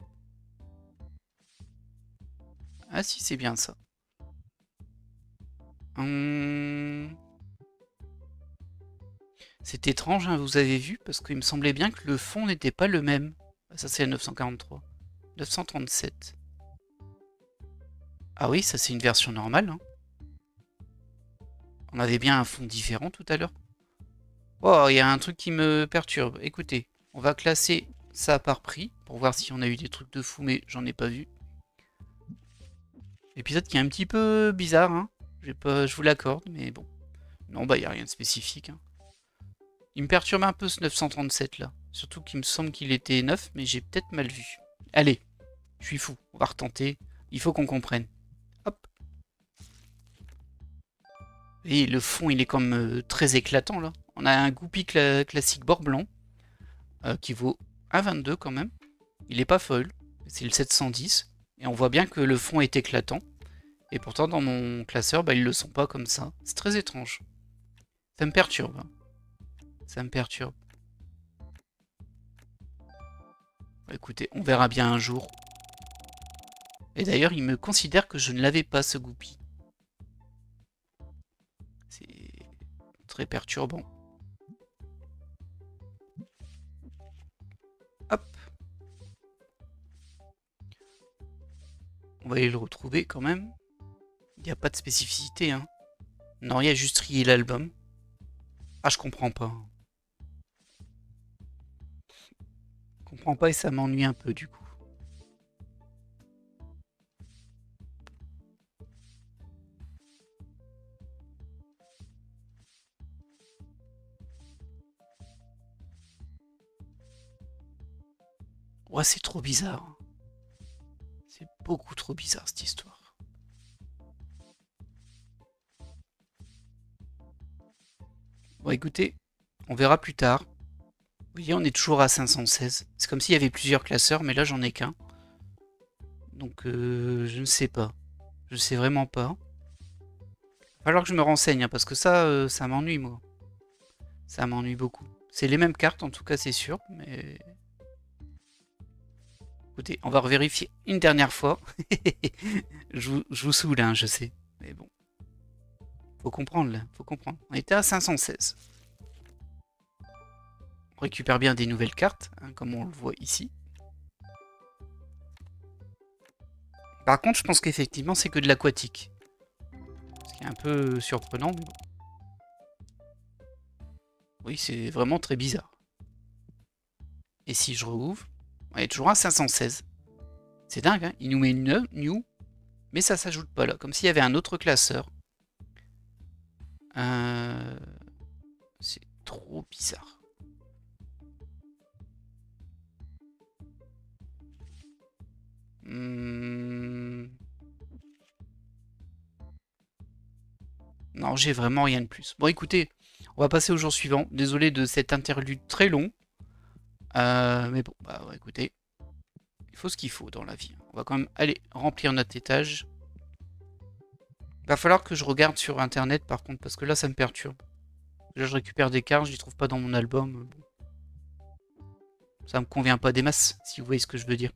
Ah si, c'est bien ça. C'est étrange, hein, vous avez vu, parce qu'il me semblait bien que le fond n'était pas le même. Ça, c'est la 943. 937. Ah oui, ça, c'est une version normale. Hein. On avait bien un fond différent tout à l'heure. Oh, il y a un truc qui me perturbe. Écoutez, on va classer ça par prix, pour voir si on a eu des trucs de fou, mais j'en ai pas vu. Épisode qui est un petit peu bizarre, hein. Je vous l'accorde, mais bon. Non, bah, il n'y a rien de spécifique. Hein. Il me perturbe un peu ce 937 là. Surtout qu'il me semble qu'il était neuf, mais j'ai peut-être mal vu. Allez, je suis fou, on va retenter. Il faut qu'on comprenne. Hop. Et le fond, il est comme très éclatant là. On a un Goupy classique bord blanc qui vaut 1,22 quand même. Il n'est pas foil, c'est le 710. Et on voit bien que le fond est éclatant. Et pourtant, dans mon classeur, bah, ils le sont pas comme ça. C'est très étrange. Ça me perturbe. Hein. Ça me perturbe. Écoutez, on verra bien un jour. Et d'ailleurs, il me considère que je ne l'avais pas, ce Goupy. C'est très perturbant. Hop. On va aller le retrouver quand même. Il n'y a pas de spécificité, hein. Non, il y a juste trié l'album. Ah, je comprends pas. Je comprends pas et ça m'ennuie un peu, du coup. Ouais, c'est trop bizarre. C'est beaucoup trop bizarre cette histoire. Bon, écoutez, on verra plus tard. Vous voyez, on est toujours à 516. C'est comme s'il y avait plusieurs classeurs, mais là, j'en ai qu'un. Donc, je ne sais pas. Je sais vraiment pas. Il va falloir que je me renseigne, hein, parce que ça m'ennuie, moi. Ça m'ennuie beaucoup. C'est les mêmes cartes, en tout cas, c'est sûr, mais... Écoutez, on va revérifier une dernière fois. je vous saoule, hein, je sais. Mais bon. Faut comprendre, là. Faut comprendre. On était à 516. On récupère bien des nouvelles cartes, hein, comme on le voit ici. Par contre, je pense qu'effectivement, c'est que de l'aquatique. Ce qui est un peu surprenant, mais bon. Oui, c'est vraiment très bizarre. Et si je rouvre, on est toujours à 516. C'est dingue, hein. Il nous met une new, mais ça s'ajoute pas là. Comme s'il y avait un autre classeur. C'est trop bizarre. Non, j'ai vraiment rien de plus. Bon, écoutez, on va passer au jour suivant. Désolé de cet interlude très long. Mais bon, bah ouais, écoutez, il faut ce qu'il faut dans la vie. On va quand même aller remplir notre étage. Il va falloir que je regarde sur internet par contre, parce que là ça me perturbe. Là je récupère des cartes, je les trouve pas dans mon album. Ça me convient pas des masses, si vous voyez ce que je veux dire.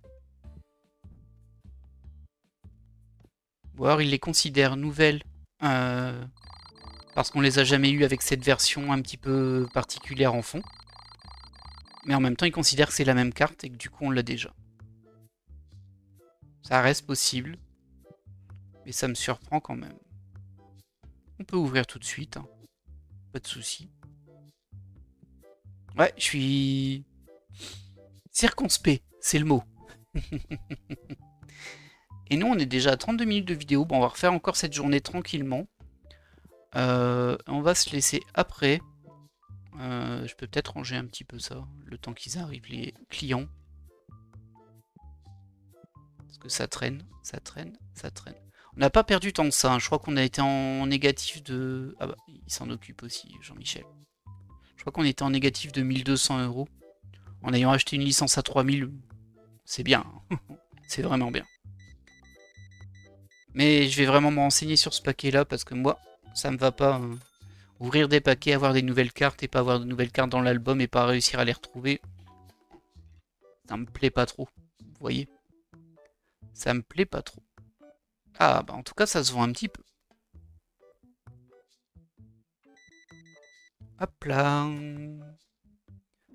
Ou alors il les considère nouvelles, parce qu'on les a jamais eues avec cette version un petit peu particulière en fond. Mais en même temps il considère que c'est la même carte et que du coup on l'a déjà. Ça reste possible. Mais ça me surprend quand même. On peut ouvrir tout de suite. Hein. Pas de souci. Ouais, je suis... circonspect, c'est le mot. Et nous, on est déjà à 32 minutes de vidéo. Bon, on va refaire encore cette journée tranquillement. On va se laisser après. Je peux peut-être ranger un petit peu ça, le temps qu'ils arrivent, les clients. Parce que ça traîne, ça traîne, ça traîne. On n'a pas perdu tant que ça. Hein. Je crois qu'on a été en négatif de... Ah bah, il s'en occupe aussi, Jean-Michel. Je crois qu'on était en négatif de 1200 €. En ayant acheté une licence à 3000. C'est bien. Hein. C'est vraiment bien. Mais je vais vraiment me renseigner sur ce paquet-là parce que moi, ça me va pas. Hein. Ouvrir des paquets, avoir des nouvelles cartes et pas avoir de nouvelles cartes dans l'album et pas réussir à les retrouver. Ça me plaît pas trop. Vous voyez? Ça me plaît pas trop. Ah, bah en tout cas, ça se vend un petit peu. Hop là.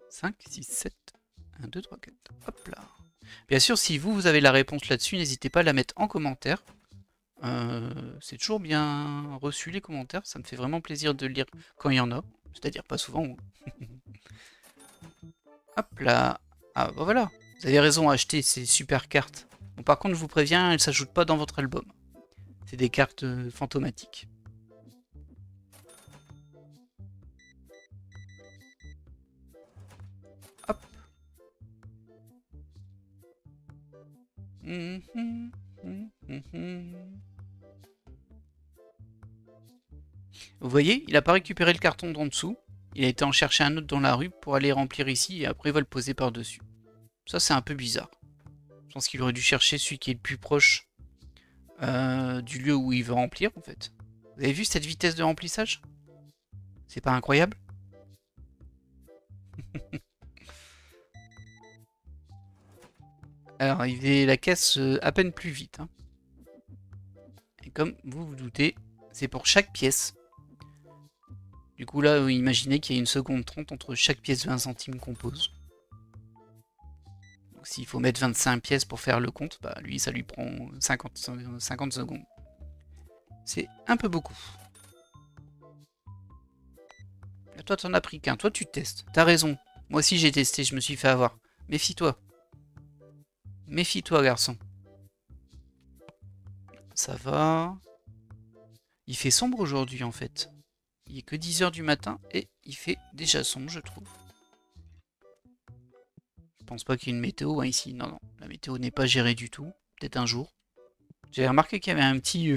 5, 6, 7. 1, 2, 3, 4. Hop là. Bien sûr, si vous avez la réponse là-dessus, n'hésitez pas à la mettre en commentaire. C'est toujours bien reçu les commentaires, ça me fait vraiment plaisir de lire quand il y en a, c'est-à-dire pas souvent. Hop là. Ah bah voilà, vous avez raison à acheter ces super cartes. Bon, par contre, je vous préviens, elles ne s'ajoutent pas dans votre album. C'est des cartes fantomatiques. Hop. Vous voyez, il n'a pas récupéré le carton d'en dessous. Il a été en chercher un autre dans la rue pour aller remplir ici et après il va le poser par-dessus. Ça, c'est un peu bizarre. Je pense qu'il aurait dû chercher celui qui est le plus proche du lieu où il veut remplir, en fait. Vous avez vu cette vitesse de remplissage? C'est pas incroyable? Alors, il fait la caisse à peine plus vite. Hein. Et comme vous vous doutez, c'est pour chaque pièce. Du coup, là, imaginez qu'il y a 1 seconde 30 entre chaque pièce de 20 centimes qu'on pose. Donc, s'il faut mettre 25 pièces pour faire le compte, bah, lui, ça lui prend 50 secondes. C'est un peu beaucoup. Là, toi, t'en as pris qu'un. Toi, tu testes. T'as raison. Moi aussi, j'ai testé. Je me suis fait avoir. Méfie-toi. Méfie-toi, garçon. Ça va. Il fait sombre aujourd'hui, en fait. Il est que 10 h du matin et il fait déjà sombre, je trouve. Je pense pas qu'il y ait une météo hein, ici. Non, non, la météo n'est pas gérée du tout. Peut-être un jour. J'ai remarqué qu'il y avait un petit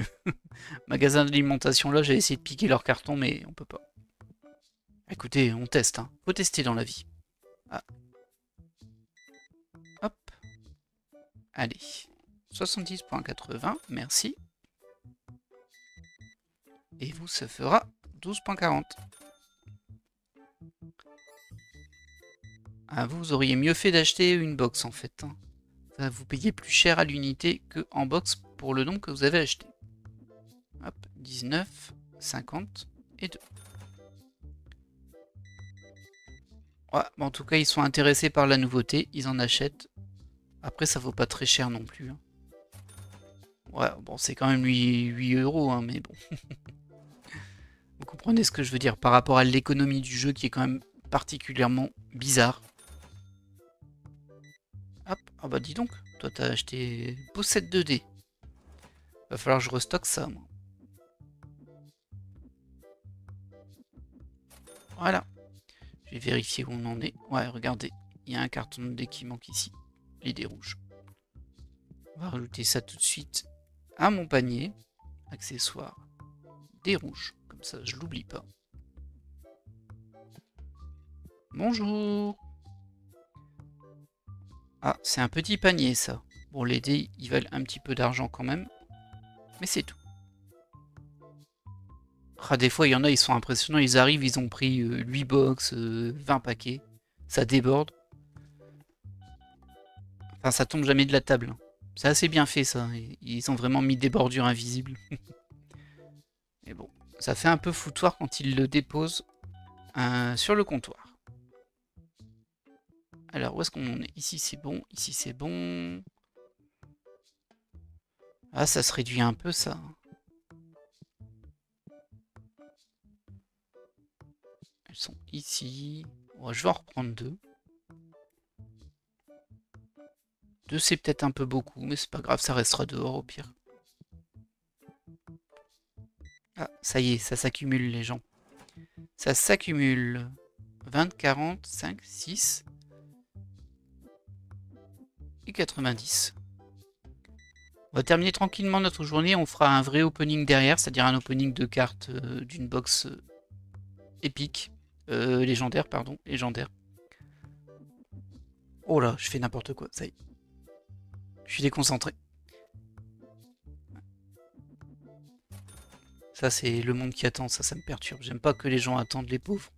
magasin d'alimentation là. J'ai essayé de piquer leur carton, mais on peut pas. Écoutez, on teste. Hein. Faut tester dans la vie. Ah. Hop. Allez. 70.80, merci. Et vous, ça fera 12.40. Ah, vous auriez mieux fait d'acheter une box en fait. Hein. Vous payez plus cher à l'unité que en box pour le nombre que vous avez acheté. Hop, 19, 50 et 2. Ouais, bon, en tout cas, ils sont intéressés par la nouveauté, ils en achètent. Après, ça vaut pas très cher non plus. Hein. Ouais, bon, c'est quand même 8 euros, hein, mais bon. Vous comprenez ce que je veux dire par rapport à l'économie du jeu qui est quand même particulièrement bizarre. Hop, ah bah dis donc, toi t'as acheté Possède 2D. Va falloir que je restocke ça, moi. Voilà. Je vais vérifier où on en est. Ouais, regardez, il y a un carton de dés qui manque ici. Les dés rouges. On va rajouter ça tout de suite à mon panier. Accessoires. Dés rouges. Comme ça, je l'oublie pas. Bonjour. Ah, c'est un petit panier, ça. Bon, les dés, ils valent un petit peu d'argent quand même. Mais c'est tout. Ah, des fois, il y en a, ils sont impressionnants. Ils arrivent, ils ont pris 8 box, 20 paquets. Ça déborde. Enfin, ça tombe jamais de la table. C'est assez bien fait, ça. Ils ont vraiment mis des bordures invisibles. Mais bon, ça fait un peu foutoir quand ils le déposent sur le comptoir. Alors, où est-ce qu'on en est? Ici, c'est bon. Ici, c'est bon. Ah, ça se réduit un peu, ça. Elles sont ici. Ouais, je vais en reprendre 2. 2, c'est peut-être un peu beaucoup, mais c'est pas grave, ça restera dehors au pire. Ah, ça y est, ça s'accumule, les gens. Ça s'accumule. 20, 40, 5, 6 et 90. On va terminer tranquillement notre journée. On fera un vrai opening derrière, c'est-à-dire un opening de cartes d'une box épique. Légendaire, pardon. Légendaire. Oh là, je fais n'importe quoi, ça y est. Je suis déconcentré. Ça, c'est le monde qui attend, ça me perturbe. J'aime pas que les gens attendent, les pauvres.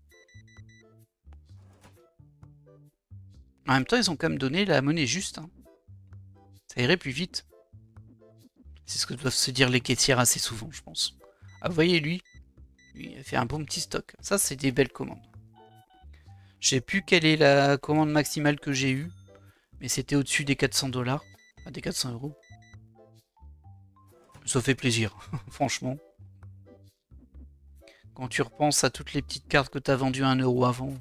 En même temps, ils ont quand même donné la monnaie juste. Hein. Ça irait plus vite. C'est ce que doivent se dire les caissières assez souvent, je pense. Ah, vous voyez, lui, il a fait un bon petit stock. Ça, c'est des belles commandes. Je sais plus quelle est la commande maximale que j'ai eue, mais c'était au-dessus des 400 $. Ah, des 400 euros. Ça fait plaisir, franchement. Quand tu repenses à toutes les petites cartes que tu as vendues à 1 euro avant,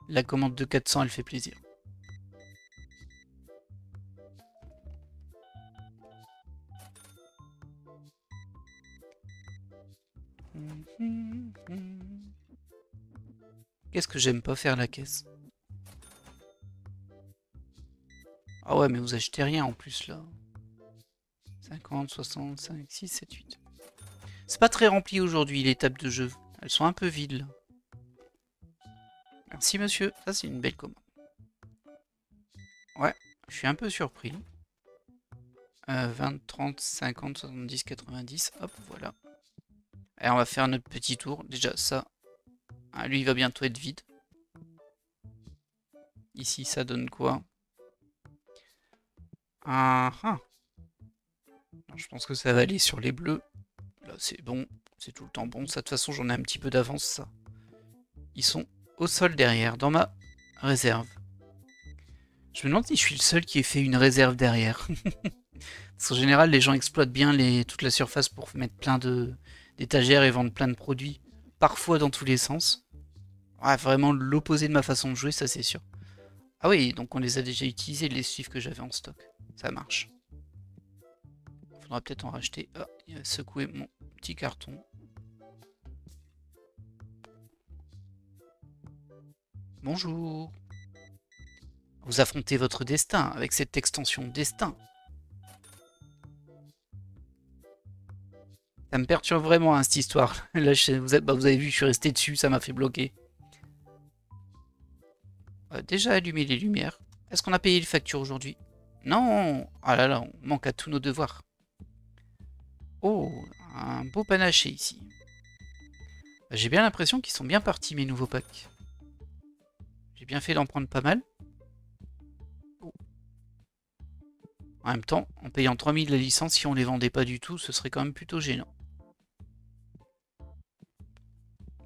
la commande de 400, elle fait plaisir. Qu'est-ce que j'aime pas faire la caisse? Ah ouais, mais vous achetez rien en plus là. 50, 65, 6, 7, 8. C'est pas très rempli aujourd'hui les tables de jeu. Elles sont un peu vides là. Merci monsieur, ça c'est une belle commande. Ouais, je suis un peu surpris. 20, 30, 50, 70, 90, hop, voilà. Et on va faire notre petit tour. Déjà ça, ah, lui il va bientôt être vide. Ici ça donne quoi? Ah ah. Je pense que ça va aller sur les bleus. Là c'est bon, c'est tout le temps bon. Ça de toute façon j'en ai un petit peu d'avance ça. Ils sont au sol derrière, dans ma réserve. Je me demande si je suis le seul qui ait fait une réserve derrière. Parce qu'en général, les gens exploitent bien toute la surface pour mettre plein d'étagères et vendre plein de produits. Parfois dans tous les sens. Ouais, vraiment l'opposé de ma façon de jouer, ça c'est sûr. Ah oui, donc on les a déjà utilisés, les suivre que j'avais en stock. Ça marche. Faudra peut-être en racheter. Ah, il a secoué mon petit carton. Bonjour. Vous affrontez votre destin avec cette extension destin. Ça me perturbe vraiment, hein, cette histoire. Là, vous avez vu, je suis resté dessus, ça m'a fait bloquer. On va déjà allumer les lumières. Est-ce qu'on a payé les factures aujourd'hui? Non. Ah là là, on manque à tous nos devoirs. Oh, un beau panaché ici. J'ai bien l'impression qu'ils sont bien partis, mes nouveaux packs. J'ai bien fait d'en prendre pas mal. Oh. En même temps, en payant 3000 la licence, si on les vendait pas du tout, ce serait quand même plutôt gênant.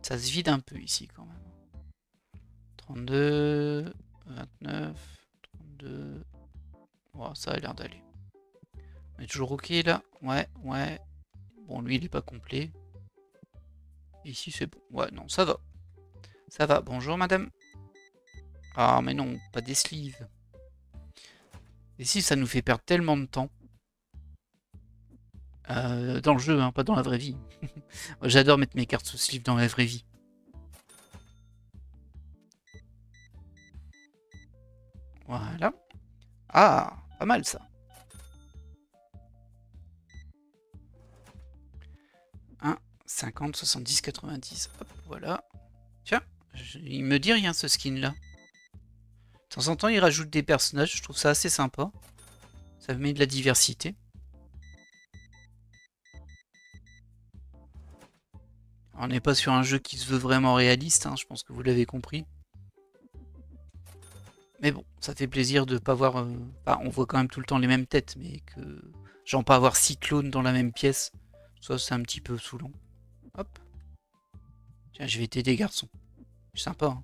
Ça se vide un peu ici quand même. 32, 29, 32... Oh, ça a l'air d'aller. On est toujours ok là? Ouais, ouais. Bon, lui, il est pas complet. Ici, c'est bon. Ouais, non, ça va. Ça va. Bonjour, madame. Ah, mais non, pas des sleeves. Et si, ça nous fait perdre tellement de temps. Dans le jeu, hein, pas dans la vraie vie. J'adore mettre mes cartes sous sleeve dans la vraie vie. Voilà. Ah, pas mal ça. 1, 50, 70, 90. Hop, voilà. Tiens, il me dit rien ce skin là. De temps en temps, il rajoute des personnages, je trouve ça assez sympa. Ça met de la diversité. On n'est pas sur un jeu qui se veut vraiment réaliste, hein, je pense que vous l'avez compris. Mais bon, ça fait plaisir de pas voir... Enfin, on voit quand même tout le temps les mêmes têtes, mais que... Genre pas avoir 6 clones dans la même pièce. Ça, c'est un petit peu saoulant. Hop. Tiens, je vais t'aider, garçon. C'est sympa, hein.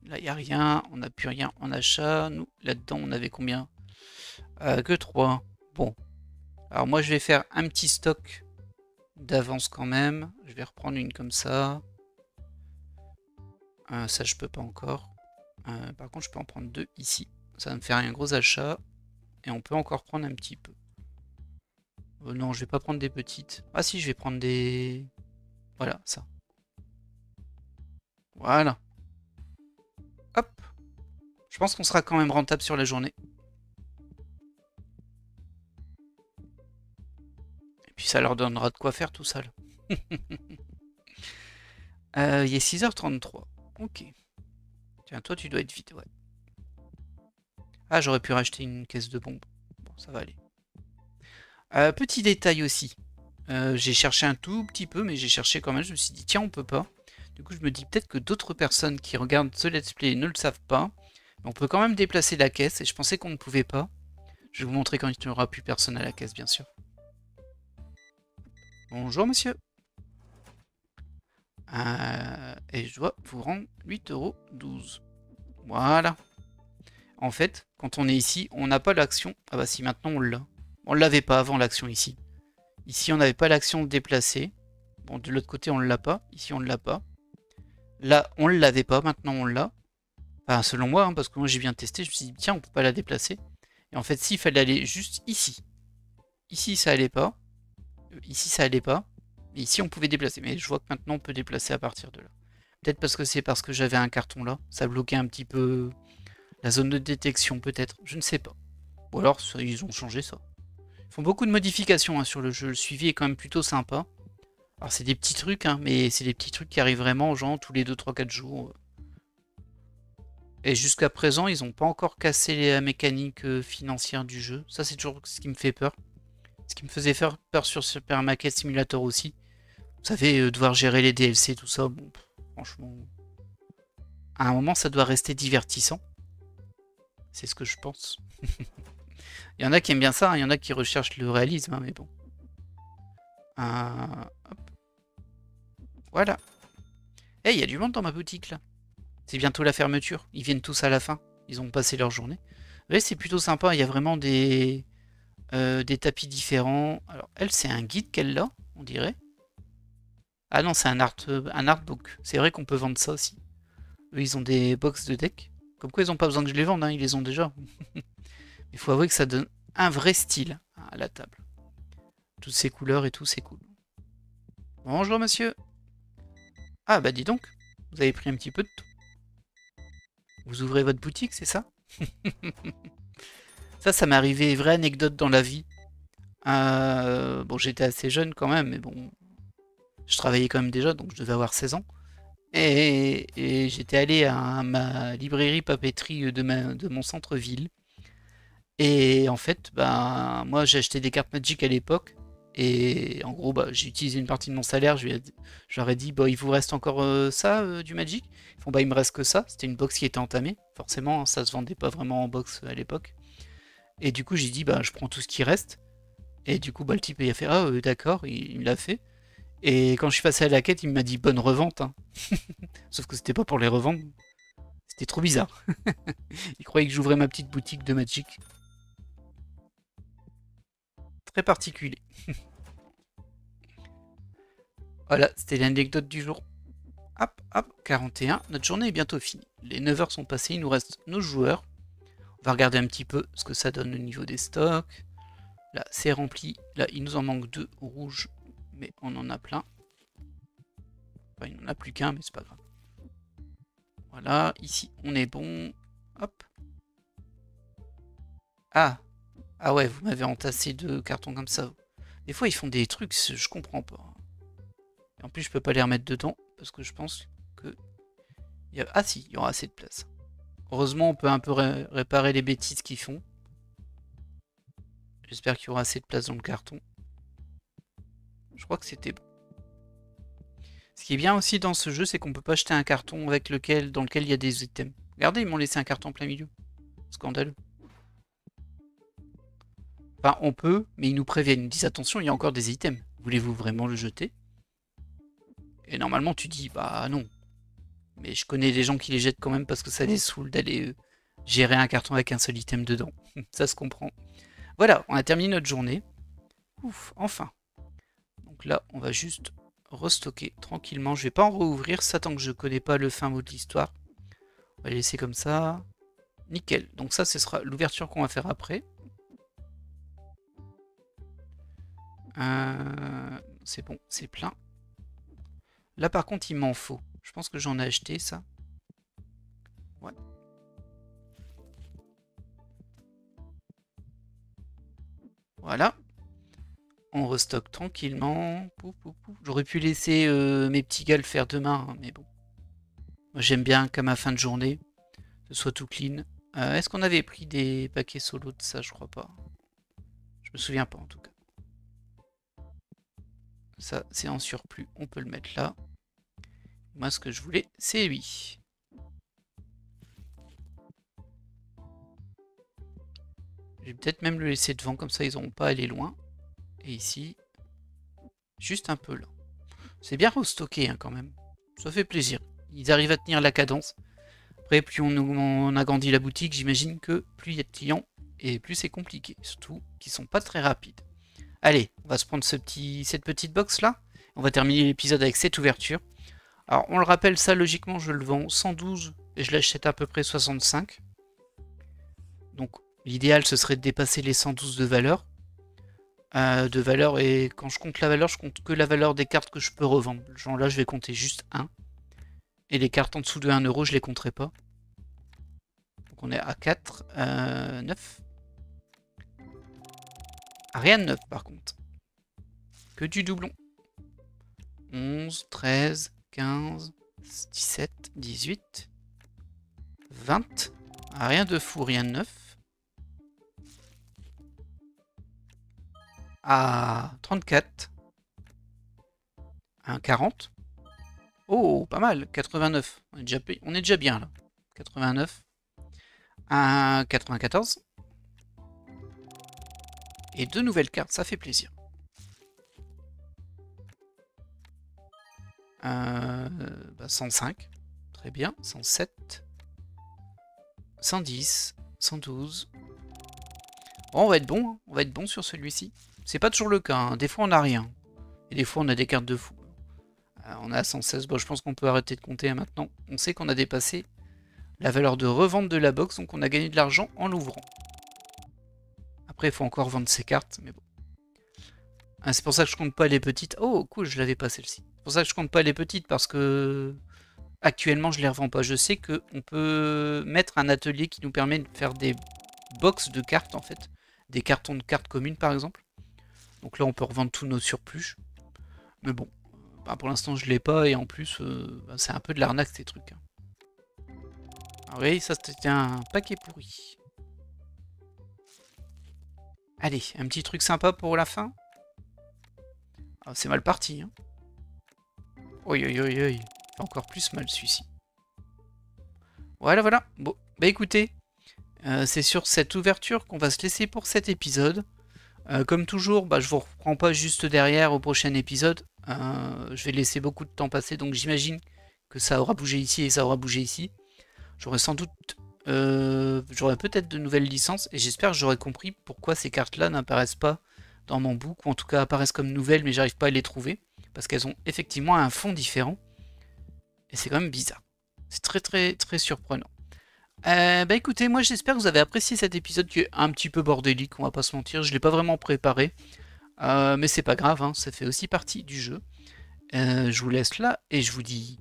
Là, il n'y a rien. On n'a plus rien en achat. Nous, là-dedans, on avait combien? Que 3. Bon. Alors moi, je vais faire un petit stock d'avance quand même. Je vais reprendre une comme ça. Ça, je peux pas encore. Par contre, je peux en prendre 2 ici. Ça va me faire un gros achat. Et on peut encore prendre un petit peu. Non, je vais pas prendre des petites. Ah si, je vais prendre des... Voilà, ça. Voilà. Hop. Je pense qu'on sera quand même rentable sur la journée. Et puis ça leur donnera de quoi faire tout ça, là. Il est 6h33. Ok. Tiens, toi, tu dois être vite, ouais. Ah, j'aurais pu racheter une caisse de bombes. Bon, ça va aller. Petit détail aussi. J'ai cherché un tout petit peu, mais j'ai cherché quand même. Je me suis dit, tiens, on peut pas. Du coup, je me dis peut-être que d'autres personnes qui regardent ce let's play ne le savent pas. Mais on peut quand même déplacer la caisse, et je pensais qu'on ne pouvait pas. Je vais vous montrer quand il n'y aura plus personne à la caisse, bien sûr. Bonjour, monsieur. Et je dois vous rendre 8,12 €. Voilà. En fait, quand on est ici, on n'a pas l'action. Ah bah si, maintenant on l'a. On l'avait pas avant l'action ici. Ici, on n'avait pas l'action de déplacer. Bon, de l'autre côté, on ne l'a pas. Ici, on ne l'a pas. Là, on ne l'avait pas. Maintenant, on l'a. Enfin, selon moi, hein, parce que moi, j'ai bien testé. Je me suis dit, tiens, on peut pas la déplacer. Et en fait, s'il fallait aller juste ici. Ici, ça allait pas. Ici, ça allait pas. Et ici, on pouvait déplacer. Mais je vois que maintenant, on peut déplacer à partir de là. Peut-être parce que c'est parce que j'avais un carton là. Ça bloquait un petit peu la zone de détection, peut-être. Je ne sais pas. Ou alors, ils ont changé ça. Ils font beaucoup de modifications, hein, sur le jeu. Le suivi est quand même plutôt sympa. Alors, c'est des petits trucs, hein, mais c'est des petits trucs qui arrivent vraiment, genre, tous les 2, 3, 4 jours. Et jusqu'à présent, ils n'ont pas encore cassé la mécanique financière du jeu. Ça, c'est toujours ce qui me fait peur. Ce qui me faisait faire peur sur Super Market Simulator aussi. Vous savez, devoir gérer les DLC, tout ça. Bon, franchement, à un moment, ça doit rester divertissant. C'est ce que je pense. Il y en a qui aiment bien ça, hein, il y en a qui recherchent le réalisme, hein, mais bon. Hop. Voilà. Eh, il y a du monde dans ma boutique, là. C'est bientôt la fermeture. Ils viennent tous à la fin. Ils ont passé leur journée. Vous voyez, c'est plutôt sympa. Il y a vraiment des tapis différents. Alors, elle, c'est un guide qu'elle a, on dirait. Ah non, c'est un artbook. C'est vrai qu'on peut vendre ça aussi. Eux, ils ont des box de deck. Comme quoi, ils n'ont pas besoin que je les vende, hein, ils les ont déjà. Il faut avouer que ça donne un vrai style à la table. Toutes ces couleurs et tout, c'est cool. Bonjour, monsieur. Ah, bah dis donc, vous avez pris un petit peu de tout. Vous ouvrez votre boutique, c'est ça? Ça m'est arrivé, vraie anecdote dans la vie. Bon, j'étais assez jeune quand même, mais bon, je travaillais quand même déjà, donc je devais avoir 16 ans. Et j'étais allé à ma librairie papeterie de mon centre-ville. Et en fait, ben, moi j'ai acheté des cartes Magic à l'époque. Et en gros, bah, j'ai utilisé une partie de mon salaire. Je leur ai dit, bah, il vous reste encore ça, du Magic? Ils font, bah, il me reste que ça. C'était une box qui était entamée. Forcément, ça se vendait pas vraiment en box à l'époque. Et du coup, j'ai dit, bah, je prends tout ce qui reste. Et du coup, bah, le type, il a fait, ah, d'accord, il me l'a fait. Et quand je suis passé à la quête, il m'a dit, bonne revente, hein. Sauf que c'était pas pour les revendre. C'était trop bizarre. Il croyait que j'ouvrais ma petite boutique de Magic. Très particulier. Voilà, c'était l'anecdote du jour. Hop, hop, 41. Notre journée est bientôt finie. Les 9 heures sont passées, il nous reste nos joueurs. On va regarder un petit peu ce que ça donne au niveau des stocks. Là, c'est rempli. Là, il nous en manque 2 rouges, mais on en a plein. Enfin, il n'en a plus qu'un, mais c'est pas grave. Voilà, ici, on est bon. Hop. Ah, ah ouais, vous m'avez entassé 2 cartons comme ça. Des fois, ils font des trucs, je comprends pas. Et en plus, je peux pas les remettre dedans, parce que je pense que... Ah si, il y aura assez de place. Heureusement, on peut un peu réparer les bêtises qu'ils font. J'espère qu'il y aura assez de place dans le carton. Je crois que c'était bon. Ce qui est bien aussi dans ce jeu, c'est qu'on peut pas acheter un carton dans lequel il y a des items. Regardez, ils m'ont laissé un carton en plein milieu. Scandaleux. Enfin, on peut, mais ils nous préviennent. Ils nous disent attention, il y a encore des items. Voulez-vous vraiment le jeter? Et normalement, tu dis bah non. Mais je connais des gens qui les jettent quand même parce que ça les saoule d'aller gérer un carton avec un seul item dedans. Ça se comprend. Voilà, on a terminé notre journée. Ouf, enfin. Donc là, on va juste restocker tranquillement. Je vais pas en rouvrir ça tant que je connais pas le fin mot de l'histoire. On va les laisser comme ça. Nickel. Donc ça, ce sera l'ouverture qu'on va faire après. C'est bon, c'est plein. Là, par contre, il m'en faut. Je pense que j'en ai acheté, ça. Ouais. Voilà. On restocke tranquillement. J'aurais pu laisser mes petits gars le faire demain, hein, mais bon. Moi, j'aime bien qu'à ma fin de journée, ce soit tout clean. Est-ce qu'on avait pris des paquets solo de ça? Je crois pas. Je me souviens pas, en tout cas. Ça, c'est en surplus. On peut le mettre là. Moi, ce que je voulais, c'est lui. Je vais peut-être même le laisser devant, comme ça, ils n'auront pas à aller loin. Et ici, juste un peu là. C'est bien restocké, hein, quand même. Ça fait plaisir. Ils arrivent à tenir la cadence. Après, plus on agrandit la boutique, j'imagine que plus il y a de clients et plus c'est compliqué. Surtout qu'ils sont pas très rapides. Allez, on va se prendre cette petite box là. On va terminer l'épisode avec cette ouverture. Alors, on le rappelle, ça, logiquement, je le vends 112 et je l'achète à peu près 65. Donc, l'idéal, ce serait de dépasser les 112 de valeur. Et quand je compte la valeur, je compte que la valeur des cartes que je peux revendre. Genre là, je vais compter juste 1. Et les cartes en dessous de 1 euro, je les compterai pas. Donc, on est à 4, 9. Rien de 9, par contre. Que du doublon. 11, 13, 15, 17, 18, 20. Rien de fou, rien de neuf. À 34. Un 40. Oh, pas mal. 89. On est déjà bien là. 89. Un 94. Et 2 nouvelles cartes, ça fait plaisir. 105. Très bien. 107. 110. 112. Bon, on va être bon. Hein. On va être bon sur celui-ci. C'est pas toujours le cas. Hein. Des fois, on n'a rien. Et des fois, on a des cartes de fou. On a 116. Bon, je pense qu'on peut arrêter de compter hein, maintenant. On sait qu'on a dépassé la valeur de revente de la box. Donc, on a gagné de l'argent en l'ouvrant. Après, il faut encore vendre ses cartes. Mais bon. Ah, c'est pour ça que je compte pas les petites. Oh, cool, je l'avais pas celle-ci. C'est pour ça que je compte pas les petites parce que actuellement je les revends pas. Je sais qu'on peut mettre un atelier qui nous permet de faire des box de cartes en fait. Des cartons de cartes communes par exemple. Donc là on peut revendre tous nos surplus. Mais bon, bah, pour l'instant je l'ai pas et en plus bah, c'est un peu de l'arnaque ces trucs. Ah oui, ça c'était un paquet pourri. Allez, un petit truc sympa pour la fin. Ah, c'est mal parti. Hein. Oi, oi, oi, oi. Encore plus mal celui-ci. Voilà, voilà. Bon, bah écoutez, c'est sur cette ouverture qu'on va se laisser pour cet épisode. Comme toujours, bah, je vous reprends pas juste derrière au prochain épisode. Je vais laisser beaucoup de temps passer, donc j'imagine que ça aura bougé ici et ça aura bougé ici. J'aurai sans doute... j'aurai peut-être de nouvelles licences et j'espère que j'aurai compris pourquoi ces cartes-là n'apparaissent pas dans mon book, ou en tout cas apparaissent comme nouvelles mais j'arrive pas à les trouver, parce qu'elles ont effectivement un fond différent. Et c'est quand même bizarre. C'est très très très surprenant. Bah écoutez, moi j'espère que vous avez apprécié cet épisode qui est un petit peu bordélique, on va pas se mentir. Je l'ai pas vraiment préparé. Mais c'est pas grave, hein, ça fait aussi partie du jeu. Je vous laisse là et je vous dis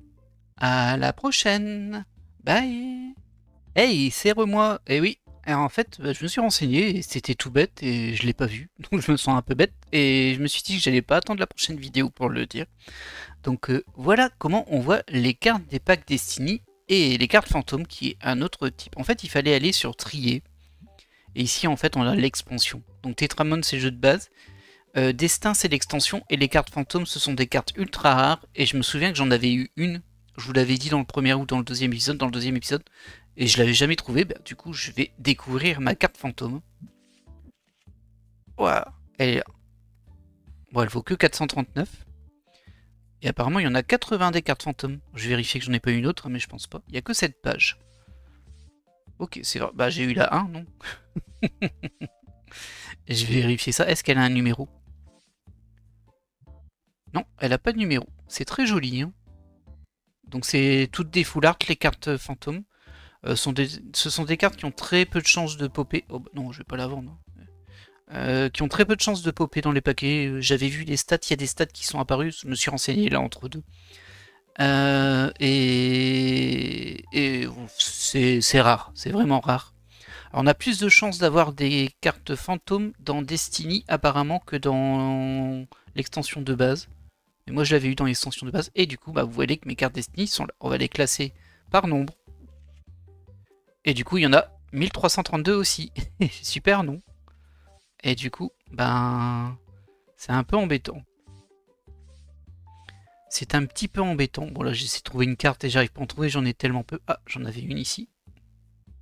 à la prochaine. Bye. Hey, c'est moi. Eh oui. Alors en fait, bah, je me suis renseigné et c'était tout bête et je l'ai pas vu. Donc je me sens un peu bête et je me suis dit que j'allais pas attendre la prochaine vidéo pour le dire. Donc voilà comment on voit les cartes des packs Destiny et les cartes fantômes qui est un autre type. En fait, il fallait aller sur trier. Et ici, en fait, on a l'expansion. Donc Tetramon, c'est le jeu de base. Destin, c'est l'extension. Et les cartes fantômes, ce sont des cartes ultra rares. Et je me souviens que j'en avais eu une. Je vous l'avais dit dans le premier ou dans le deuxième épisode. Dans le deuxième épisode. Et je l'avais jamais trouvé. Bah, du coup, je vais découvrir ma carte fantôme. Voilà. Elle est là. Bon, elle vaut que 439. Et apparemment, il y en a 80 des cartes fantômes. Je vais vérifier que j'en ai pas une autre, mais je pense pas. Il n'y a que cette page. Ok, c'est vrai. Bah, j'ai eu la 1, non? Je vais vérifier ça. Est-ce qu'elle a un numéro? Non, elle a pas de numéro. C'est très joli. Hein. Donc c'est toutes des full art, les cartes fantômes. Ce sont des cartes qui ont très peu de chances de popper. Oh, bah, non, je vais pas la vendre. Qui ont très peu de chances de popper dans les paquets. J'avais vu les stats, il y a des stats qui sont apparus. Je me suis renseigné là entre deux. Et c'est rare, c'est vraiment rare. Alors on a plus de chances d'avoir des cartes fantômes dans Destiny apparemment que dans l'extension de base. Mais moi je l'avais eu dans l'extension de base et du coup bah, vous voyez que mes cartes Destiny sont là. On va les classer par nombre. Et du coup il y en a 1332 aussi. Super non? Et du coup ben c'est un peu embêtant. C'est un petit peu embêtant. Bon là j'essaie de trouver une carte et j'arrive pas à en trouver, j'en ai tellement peu. Ah, j'en avais une ici.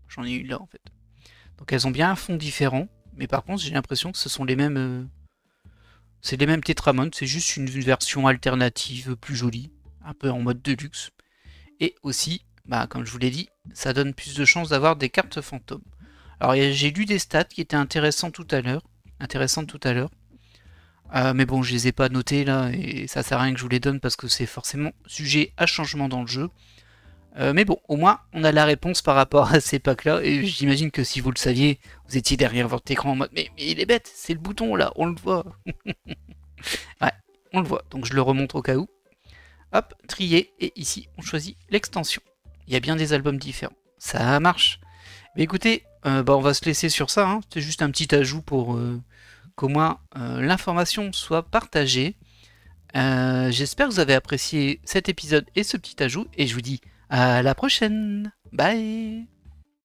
J'en ai une là en fait. Donc elles ont bien un fond différent. Mais par contre j'ai l'impression que ce sont les mêmes... c'est les mêmes Tetramon, c'est juste une version alternative plus jolie. Un peu en mode de luxe. Et aussi, bah, comme je vous l'ai dit, ça donne plus de chances d'avoir des cartes fantômes. Alors j'ai lu des stats qui étaient intéressantes tout à l'heure. Mais bon, je les ai pas notés là, et ça sert à rien que je vous les donne parce que c'est forcément sujet à changement dans le jeu. Mais bon, au moins, on a la réponse par rapport à ces packs-là, et j'imagine que si vous le saviez, vous étiez derrière votre écran en mode « Mais il est bête, c'est le bouton là, on le voit !» Ouais, on le voit, donc je le remonte au cas où. Hop, trier, et ici, on choisit l'extension. Il y a bien des albums différents. Ça marche. Mais écoutez, bah, on va se laisser sur ça, hein. C'est juste un petit ajout pour... qu'au moins l'information soit partagée. J'espère que vous avez apprécié cet épisode et ce petit ajout, et je vous dis à la prochaine. Bye.